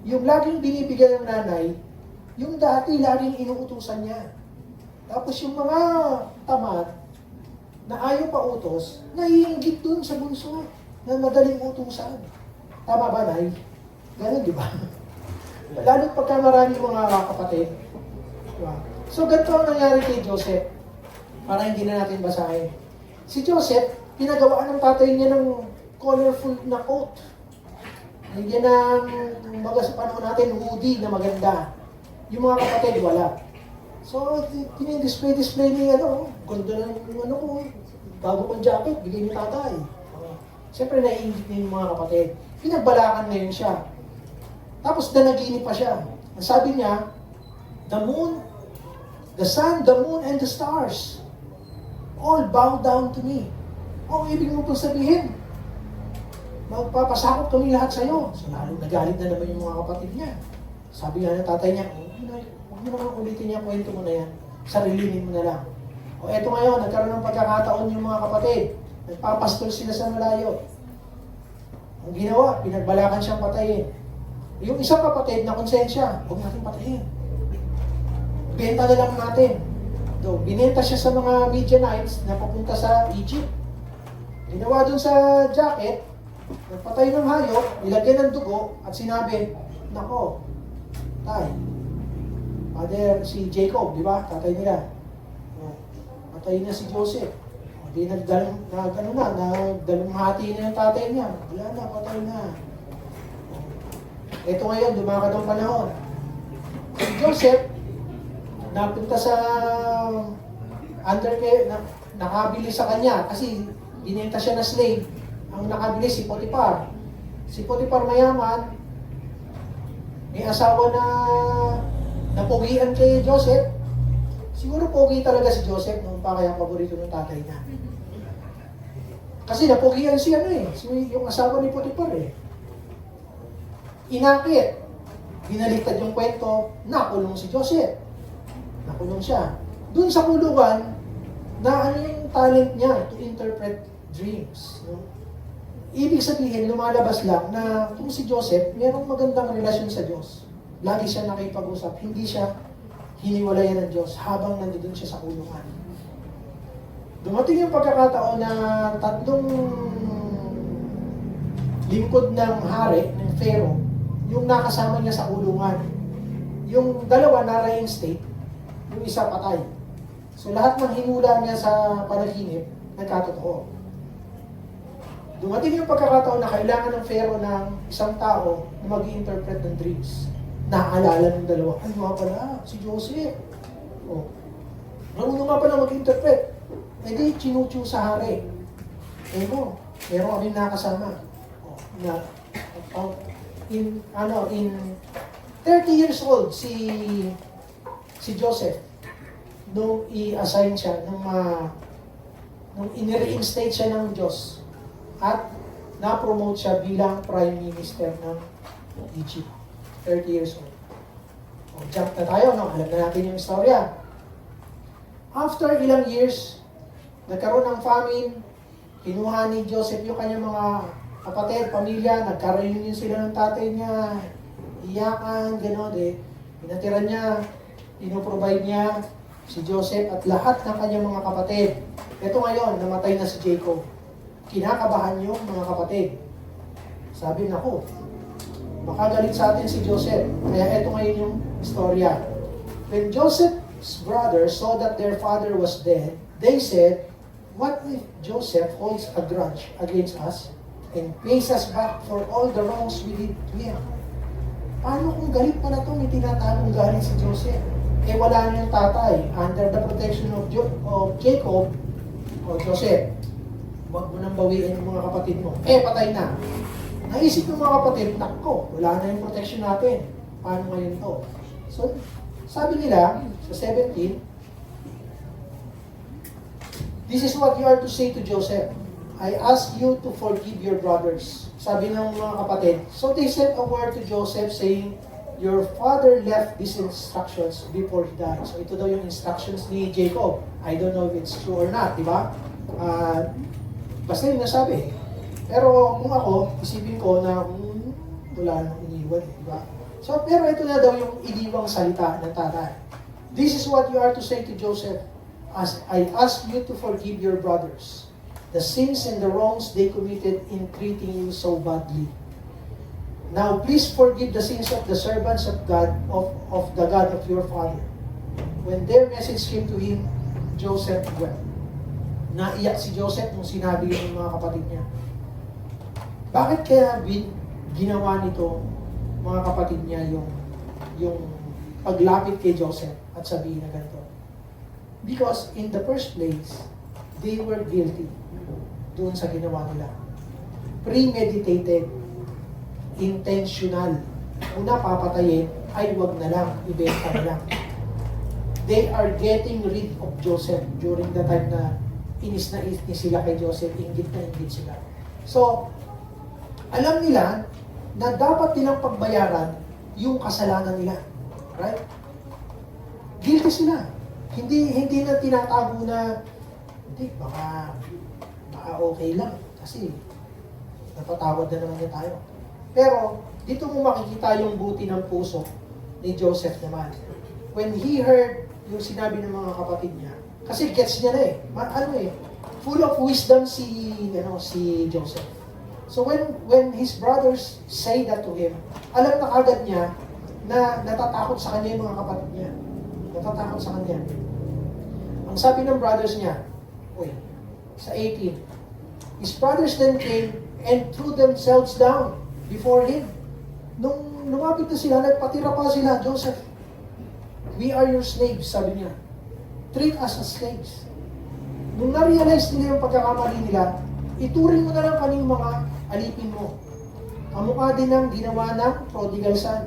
yung laging binibigyan ng nanay, yung dati laging inuutusan niya. Tapos yung mga tamad, na ayaw pa utos, naiinggit dun sa bunso, na madaling utusan. Tama ba, Nay? Ganun, di ba? Lalo pagka maraming mga kapatid. Diba? So, ganito ang nangyari kay Joseph. Para hindi na natin basahin. Si Joseph, pinagawaan ng tatay niya ng colorful na coat. Hindi ng mga sa panahon natin, hoodie na maganda. Yung mga kapatid, wala. So, display ni ganda na yung ko, bago kong jacket, bigay ni tatay. Siyempre, naiingit niya yung mga kapatid. Pinagbalakan ngayon siya. Tapos nanaginip pa siya. Ang sabi niya, the moon, the sun, the moon, and the stars all bow down to me. O, ibig mo pong sabihin, magpapasakot kami lahat sa'yo. So, lalong nagalit na naman yung mga kapatid niya. Sabi nga ng tatay niya, huwag mo naman ulitin niya, kwento mo na yan. Sarilinin mo na lang. O, eto ngayon, nagkaroon ng pagkakataon yung mga kapatid. Nagpapastol sila sa malayo. Ang ginawa, pinagbalakan siyang patayin. Yung isang kapatid na konsensya, huwag natin patayin. Benta na lang natin. So, binenta siya sa mga Midianites na papunta sa Egypt. Ginawa dun sa jacket, nagpatay ng hayop, nilagyan ng dugo, at sinabi, nako, tay, father si Jacob, di ba? Tatay nila. Patay na si Joseph. Di nagdalumhati na yung tatay niya. Wala na, patay na. Ito ngayon, dumakad ang panahon. Si Joseph, napunta sa nakabili sa kanya kasi binenta siya na slave. Ang nakabili si Potiphar. Si Potiphar mayaman, may asawa na napugian kay Joseph. Siguro pogi talaga si Joseph noon pa kaya paborito ng tatay niya. Kasi napugian si yung asawa ni Potiphar Inakit. Binaliktad yung kwento, nakulong si Joseph. Nakulong siya. Doon sa kulungan, na yung talent niya to interpret dreams. No? Ibig sabihin, lumalabas lang na kung si Joseph, mayroong magandang relasyon sa Diyos. Lagi siya nakipag-usap. Hindi siya hiniwalayan ng Diyos habang nandoon siya sa kulungan. Dumating yung pagkakataon na 3 lingkod ng hari, ng Pharaoh, yung nakasama niya sa kulungan. Yung 2 na-reinstate, yung isa patay. So lahat ng hinula niya sa panaginip, nagkatotoo. Dumating yung pagkakataon na kailangan ng Pharaoh ng isang tao na mag-i-interpret ng dreams. Naaalala ng 2, ay nga pala, si Joseph. Marunong nga pala mag-interpret. E di, chinuchu sa hari. Meron kami nakasama. In 30 years old si Joseph nung i-assign siya nung in-reinstate siya ng Diyos at na-promote siya bilang Prime Minister ng Egypt. 30 years old. O, jump na tayo, no? Alam na natin yung istorya. After ilang years, nagkaroon ng famine, kinuha ni Joseph yung kanyang mga kapatid, pamilya, nagka-reunion sila ng tatay niya, iyakan, gano'n eh. Pinatiran niya, pinoprovide niya si Joseph at lahat ng kanyang mga kapatid. Ito ngayon, namatay na si Jacob. Kinakabahan yung mga kapatid. Sabi na ko, baka galit sa atin si Joseph. Kaya ito ngayon yung istorya. When Joseph's brothers saw that their father was dead, they said, "What if Joseph holds a grudge against us and pays us back for all the wrongs we did to him?" Paano kung galit pa na ito, may tinatagong galit si Joseph? Eh wala na yung tatay. Under the protection of Jacob, o Joseph, huwag mo nang bawiin yung mga kapatid mo. Eh, patay na. Naisip ng mga kapatid, nakko, wala na yung protection natin. Paano ngayon to? So, sabi nila, sa 17, "This is what you are to say to Joseph. I ask you to forgive your brothers." Sabi ng mga kapatid. So they sent a word to Joseph saying, "Your father left these instructions before he died." So ito daw yung instructions ni Jacob. I don't know if it's true or not, di ba? Basta yung nasabi. Pero kung ako, isipin ko na wala nang iniwan, di ba? So, pero ito na daw yung iniwang salita ng tatay. "This is what you are to say to Joseph. As I ask you to forgive your brothers the sins and the wrongs they committed in treating you so badly. Now, please forgive the sins of the servants of God, of the God of your father." When their message came to him, Joseph wept. Naiyak si Joseph nung sinabi ng mga kapatid niya. Bakit kaya ginawa nito mga kapatid niya yung paglapit kay Joseph at sabihin na ganito? Because in the first place, they were guilty doon sa ginawa nila. Premeditated, intentional. Una papatayin, ay wag na lang, ibenta na lang. They are getting rid of Joseph during the time na inis sila kay Joseph, inggit na inggit sila. So, alam nila na dapat nilang pagbayaran yung kasalanan nila. Right? Guilty sila. Hindi na tinatago na, hindi, baka okay lang. Kasi, napatawad na naman niya tayo. Pero, dito mo makikita yung buti ng puso ni Joseph naman. When he heard yung sinabi ng mga kapatid niya, kasi gets niya na full of wisdom si Joseph. So when his brothers say that to him, alam na agad niya na natatakot sa kanya yung mga kapatid niya. Natatakot sa kanya. Ang sabi ng brothers niya, sa 18, his brothers then came and threw themselves down before him. Nung lumapit na sila, nagpatira pa sila, "Joseph, we are your slaves," sabi niya. "Treat us as slaves." Nung na-realize nila yung pagkakamali nila, ituring mo na lang kaming mga alipin mo. Kamukha din ng ginawa ng prodigal son.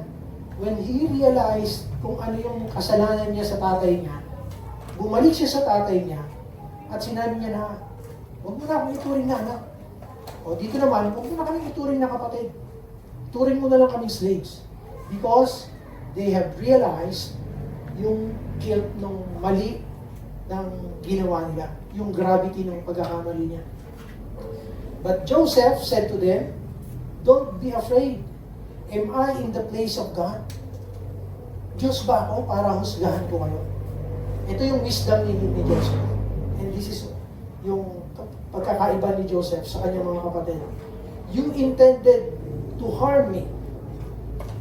When he realized kung ano yung kasalanan niya sa tatay niya, bumalik siya sa tatay niya at sinabi niya na, "Huwag mo na akong ituring na anak." O dito naman, huwag mo na kaming ituring na kapatid. Turing mo na lang kaming slaves. Because they have realized yung guilt ng mali ng ginawa nila. Yung gravity ng pagkakamali niya. But Joseph said to them, "Don't be afraid. Am I in the place of God? Diyos ba ako para husgahan ko kayo?" Ito yung wisdom ni Joseph. And this is yung pagkakaiba ni Joseph sa kanyang mga kapatid. You intended to harm me,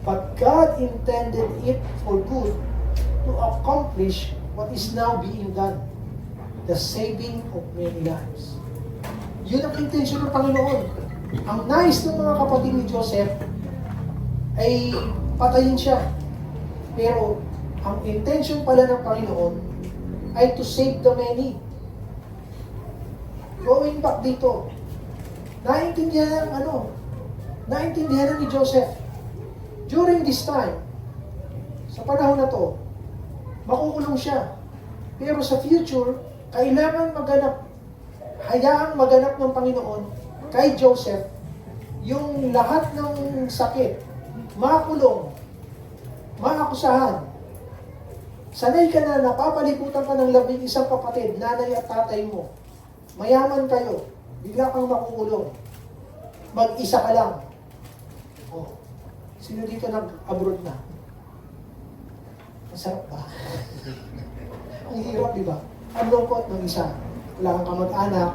but God intended it for good to accomplish what is now being done, the saving of many lives. Yun ang intention ng Panginoon. Ang nais ng mga kapatid ni Joseph ay patayin siya. Pero ang intention pala ng Panginoon ay to save the many. Going back dito, naintindihan ni Joseph. During this time, sa panahon na to, makukulong siya. Pero sa future, hayaang maganap ng Panginoon kay Joseph yung lahat ng sakit, makulong, maakusahan. Sanay ka na napapalibutan ka ng 11 kapatid, nanay at tatay mo. Mayaman kayo, bigla kang makukulong. Mag-isa ka lang. Oh. Sino dito nag-abroad na? Masarap ba? Ang hirap, di ba? Ang lungkot ng isa. Wala kang kamag-anak.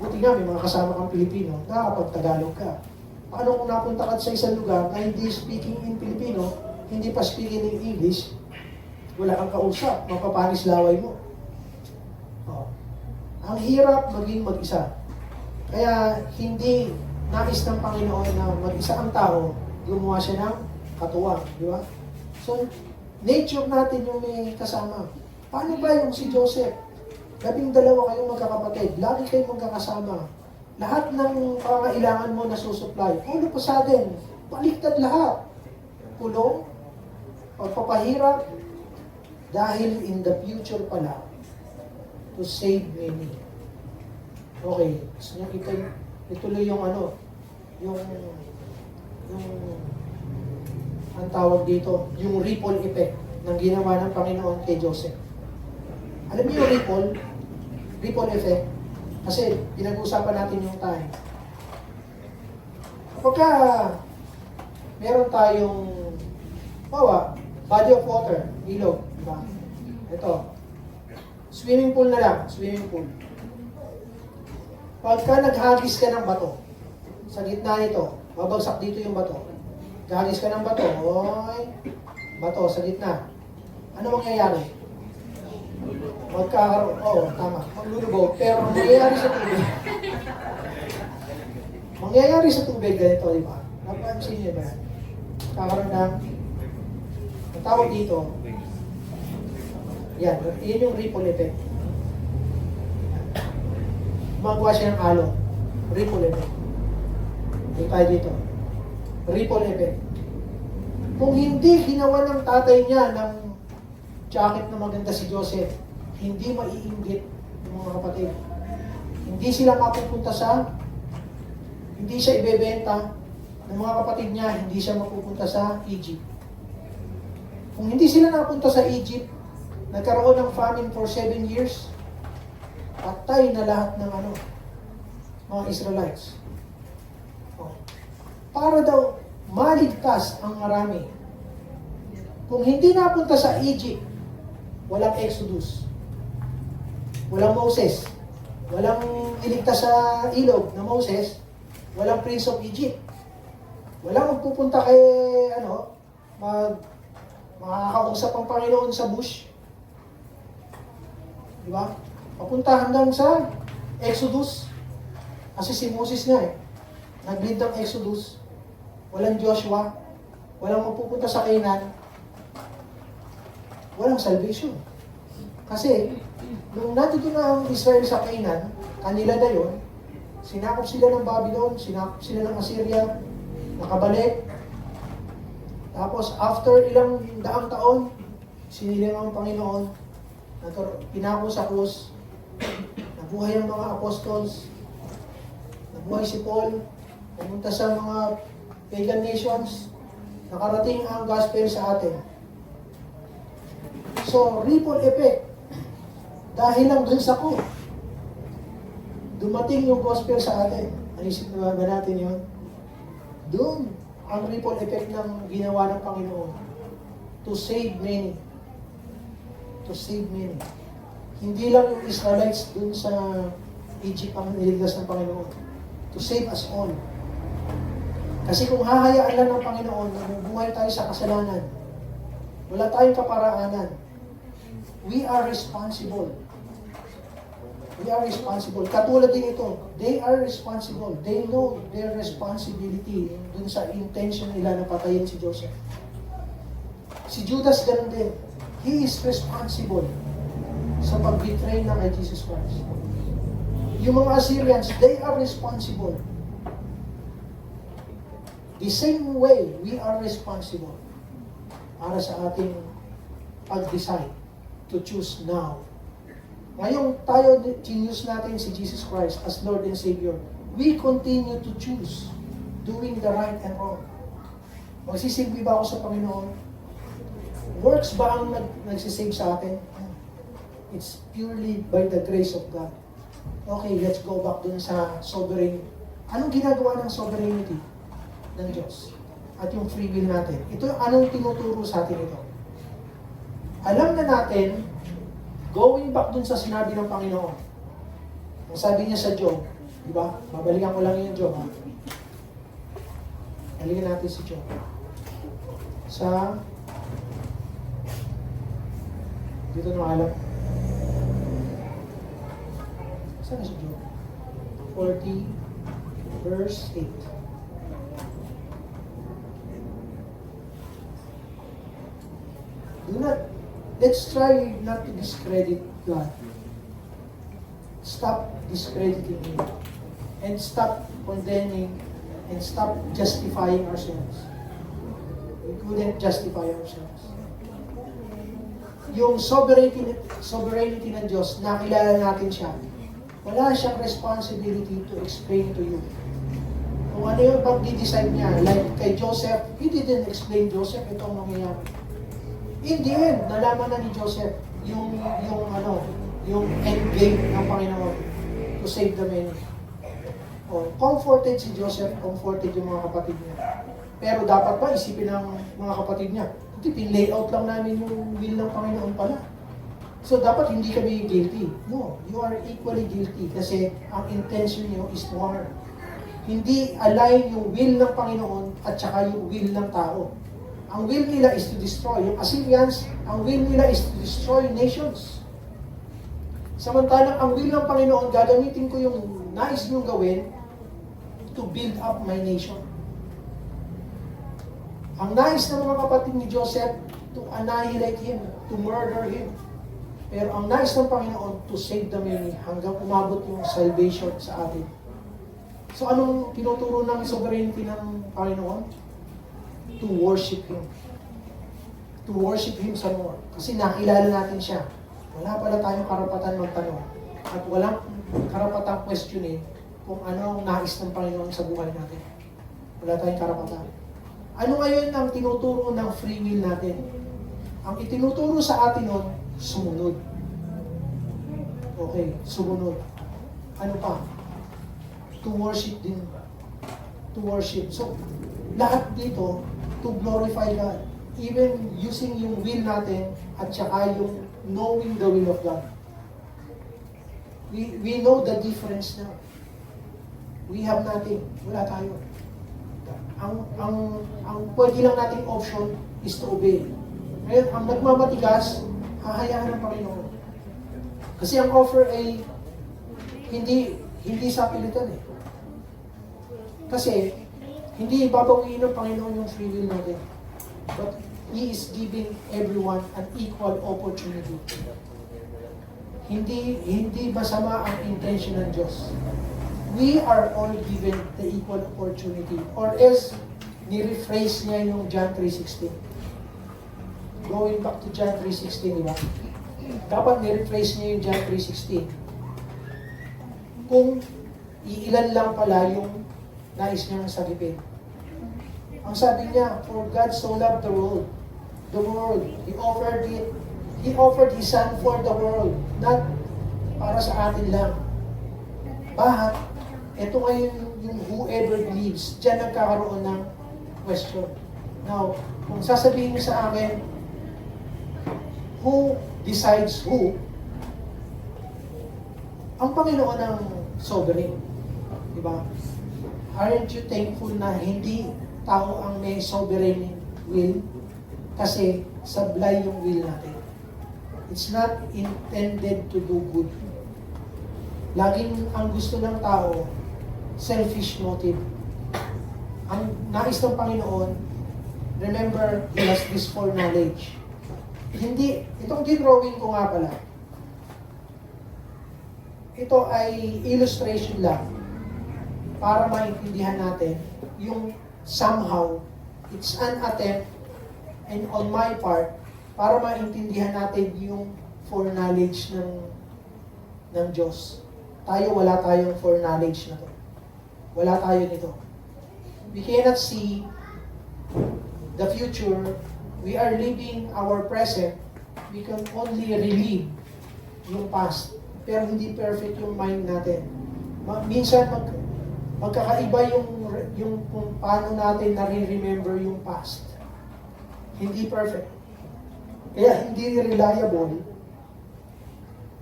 Buti nga, may mga kasama kang Pilipino, nakakapag-Tagalog ka. Paano kung napunta ka sa isang lugar na hindi speaking in Filipino, hindi pa speaking in English, wala kang kausap, mapapanis laway mo. Oh. Ang hirap maging mag-isa. Kaya hindi nais ng Panginoon na mag-isa ang tao, gumawa siya ng katuwang, di ba? So, nature natin yung may kasama. Paano ba yung si Joseph? 12 kayong magkakapatid, lagi kayong magkakasama. Lahat ng pangailangan mo na susupply, all of a sudden, baliktad lahat. Kulong, pagpapahirap, dahil in the future pala, to save many. Okay, gusto nyo ituloy yung yung ang tawag dito, yung ripple effect ng ginawa ng Panginoon kay Joseph. Alam niyo yung ripple effect, kasi pinag-usapan natin yung time. Kapag meron tayong body of water, ilog, diba? Ito, swimming pool na lang, swimming pool. Pagka naghagis ka ng bato, sa gitna nito, babagsak dito yung bato. Gagis ka ng bato, bato sa gitna. Ano mangyayari? Tama, maglulubog, pero mangyayari sa tubig. Mangyayari sa tubig, ganito, di ba? Napansin niyo ba? Kakaroon ng, ang tawag dito, yan yung ripple effect. Magawa siya ng alon, ripple effect. Hindi tayo dito. Ripple effect. Kung hindi ginawa ng tatay niya ng jacket na maganda si Joseph, hindi maiinggit ng mga kapatid. Hindi sila mapupunta hindi siya ibebenta ng mga kapatid niya, hindi siya mapupunta sa Egypt. Kung hindi sila napunta sa Egypt, nagkaroon ng famine for 7 years, patay na lahat ng mga Israelites. Para daw maligtas ang marami. Kung hindi napunta sa Egypt, walang Exodus, walang Moses, walang iligtas sa ilog na Moses, walang Prince of Egypt. Walang magpupunta kay makakausap ang Panginoon sa bush. Di ba? Papunta hanggang sa Exodus. Kasi si Moses nga nag-lead ng Exodus. Walang Joshua. Walang magpupunta sa Canaan. Walang salvation. Kasi, nung nandito na ang Israel sa Canaan, kanila na yun, sinakop sila ng Babylon, sinakop sila ng Assyria, nakabalik. Tapos, after ilang daang taon, sinilang ang Panginoon, pinako sa krus, nabuhay ang mga apostles, nabuhay si Paul, pumunta sa mga pagan nations, nakarating ang gospel sa atin. So, ripple effect. Dahil lang dun sa ko, dumating yung gospel sa atin. Naisip na ba natin yun? Doon ang ripple effect ng ginawa ng Panginoon. To save many. To save many. Hindi lang yung Israelites dun sa Egypt ang niligtas ng Panginoon. To save us all. Kasi kung hahayaan lang ng Panginoon na buhay tayo sa kasalanan, wala tayong kaparaanan. We are responsible. We are responsible. Katulad din ito, they are responsible. They know their responsibility dun sa intention nila na patayin si Joseph. Si Judas ganun din. He is responsible sa pag-betray na kay Jesus Christ. Yung mga Assyrians, they are responsible. The same way, we are responsible para sa ating pag-decide to choose now. Ngayong choose natin si Jesus Christ as Lord and Savior, we continue to choose doing the right and wrong. Magsisilbi ba ako sa Panginoon? Works ba ang nagsisave sa atin? It's purely by the grace of God. Okay, let's go back dun sa sovereign. Anong ginagawa ng sovereignty ng Diyos? At yung free will natin. Ito, anong tinuturo sa atin ito? Alam na natin, going back dun sa sinabi ng Panginoon, ang sabi niya sa Job, di ba? Babalikan ko lang yung Job, ha? Balikan natin si Job. Dito na alam. Saan na si Job? 40, verse 8. Let's try not to discredit God. Stop discrediting Him. And stop condemning and stop justifying ourselves. We couldn't justify ourselves. Yung sovereignty ng Diyos, nakilala natin siya. Wala siyang responsibility to explain to you. Kung ano yung pag-decide niya, like kay Joseph, He didn't explain Joseph, ito ang nangyayari. In the end, nalaman na ni Joseph yung end game ng Panginoon to save the many. Comforted si Joseph, comforted yung mga kapatid niya. Pero dapat pa isipin ng mga kapatid niya, hindi, pin-layout lang namin yung will ng Panginoon pala. So dapat hindi kami guilty. No, you are equally guilty kasi ang intention niyo is to harm. Hindi align yung will ng Panginoon at saka yung will ng tao. Ang will nila is to destroy. Yung Assyrians, ang will nila is to destroy nations. Samantalang ang will ng Panginoon, gagamitin ko yung nais niyong gawin to build up my nation. Ang nais ng mga kapatid ni Joseph, to annihilate him, to murder him. Pero ang nais ng Panginoon, to save the many, hanggang umabot yung salvation sa atin. So anong tinuturo ng sovereignty ng Panginoon? To worship Him. To worship Him some more. Kasi nakilala natin siya. Wala pala tayong karapatan magtanong. At walang karapatang questionin kung ano ang nais ng Panginoon sa buhay natin. Wala tayong karapatan. Ano ngayon ang tinuturo ng free will natin? Ang itinuturo sa atin nun, sumunod. Okay, sumunod. Ano pa? To worship din. To worship. So, lahat dito, to glorify God. Even using yung will natin at saka yung knowing the will of God. We know the difference now. We have nothing. Wala tayo. Ang pwede lang nating option is to obey. Ngayon, ang nagmamatigas, hahayaan ng Panginoon. Kasi ang offer ay hindi sa pilitan eh. Kasi hindi babawiin ng Panginoon yung free will natin. But He is giving everyone an equal opportunity. Hindi masama ang intention ng Diyos. We are all given the equal opportunity. Or else, ni-rephrase niya yung John 3:16. Going back to John 3:16, di ba? Dapat ni-rephrase niya yung John 3:16. Kung iilan lang pala yung nais niyang sagipin. Ang sabi niya, for God so loved the world. He offered His Son for the world, not para sa atin lang. Bahat, ito ngayon yung whoever believes, dyan nagkakaroon ng question. Now, kung sasabihin niyo sa akin, who decides who? Ang Panginoon ang sovereign. Diba? Aren't you thankful na hindi tao ang may sovereign will? Kasi sablay yung will natin. It's not intended to do good. Laging ang gusto ng tao, selfish motive. Ang nais ng Panginoon, remember, He has this foreknowledge. Hindi, itong drawing ko nga pala, ito ay illustration lang para maintindihan natin yung somehow, it's an attempt and on my part, para maintindihan natin yung foreknowledge ng Diyos. Tayo, wala tayong foreknowledge na to. Wala tayo nito. we cannot see the future. We are living our present. We can only relive yung past. Pero hindi perfect yung mind natin. Minsan magkakaiba yung kung paano natin nare-remember yung past. Hindi perfect. Kaya hindi reliable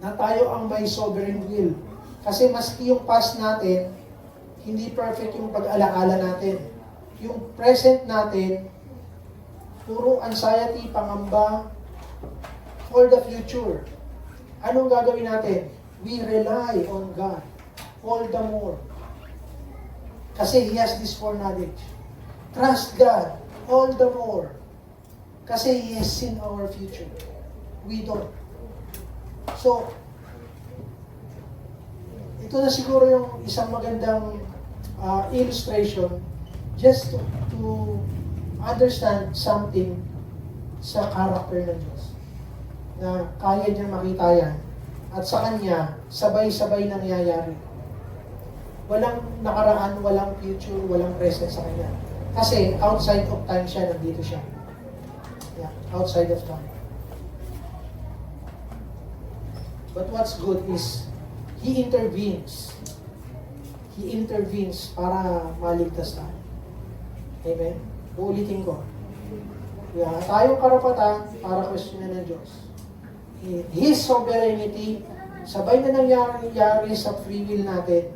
na tayo ang may sovereign will. Kasi maski yung past natin, hindi perfect yung pag-alaala natin. Yung present natin, puro anxiety, pangamba for the future. Anong gagawin natin? We rely on God all the more. Kasi He has this foreknowledge. Trust God all the more. Kasi He has seen our future. We don't. So, ito na siguro yung isang magandang illustration just to understand something sa character ng Diyos. Na kaya niya makita yan. At sa Kanya, sabay-sabay nangyayari. Walang nakaraan, walang future, walang present sa Kanya. Kasi outside of time siya, nandito siya. Yeah, outside of time. But what's good is, He intervenes. He intervenes para maligtas tayo. Amen? Uulitin ko. Kaya tayong karapatan para questionin ng Diyos. His sovereignty, sabay na nangyari sa free will natin.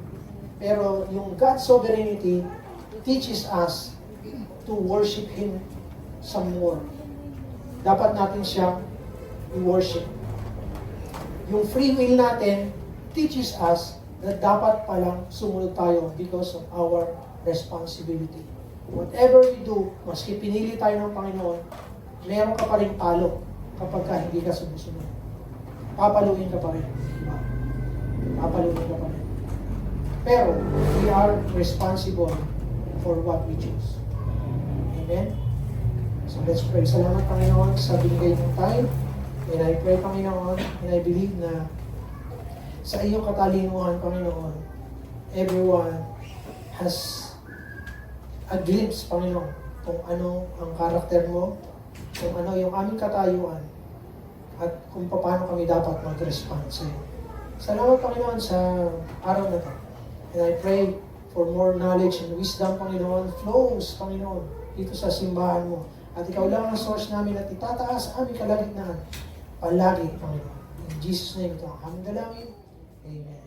Pero yung God's sovereignty teaches us to worship Him some more. Dapat natin siyang i-worship. Yung free will natin teaches us na dapat palang sumunod tayo because of our responsibility. Whatever we do, maski pinili tayo ng Panginoon, meron ka pa rin talo kapag ka hindi ka sumusunod. Papaluin ka pa rin. Diba? Papaluin ka pa rin. Pero, we are responsible for what we choose. Amen? So let's pray. Salamat, Panginoon, sa binigay ng time. And I pray, Panginoon, and I believe na sa iyong katalinuhan, Panginoon, everyone has a glimpse, Panginoon, kung ano ang karakter mo, kung ano yung aming katayuan, at kung paano kami dapat mag-respond sa iyo. Salamat, Panginoon, sa araw na ito. And I pray for more knowledge and wisdom, Panginoon, flows, Panginoon, dito sa simbahan mo. At ikaw lang ang source namin at itataas ang aming kalagitnaan palagi, Panginoon. In Jesus' name ito ang aming dalangin. Amen.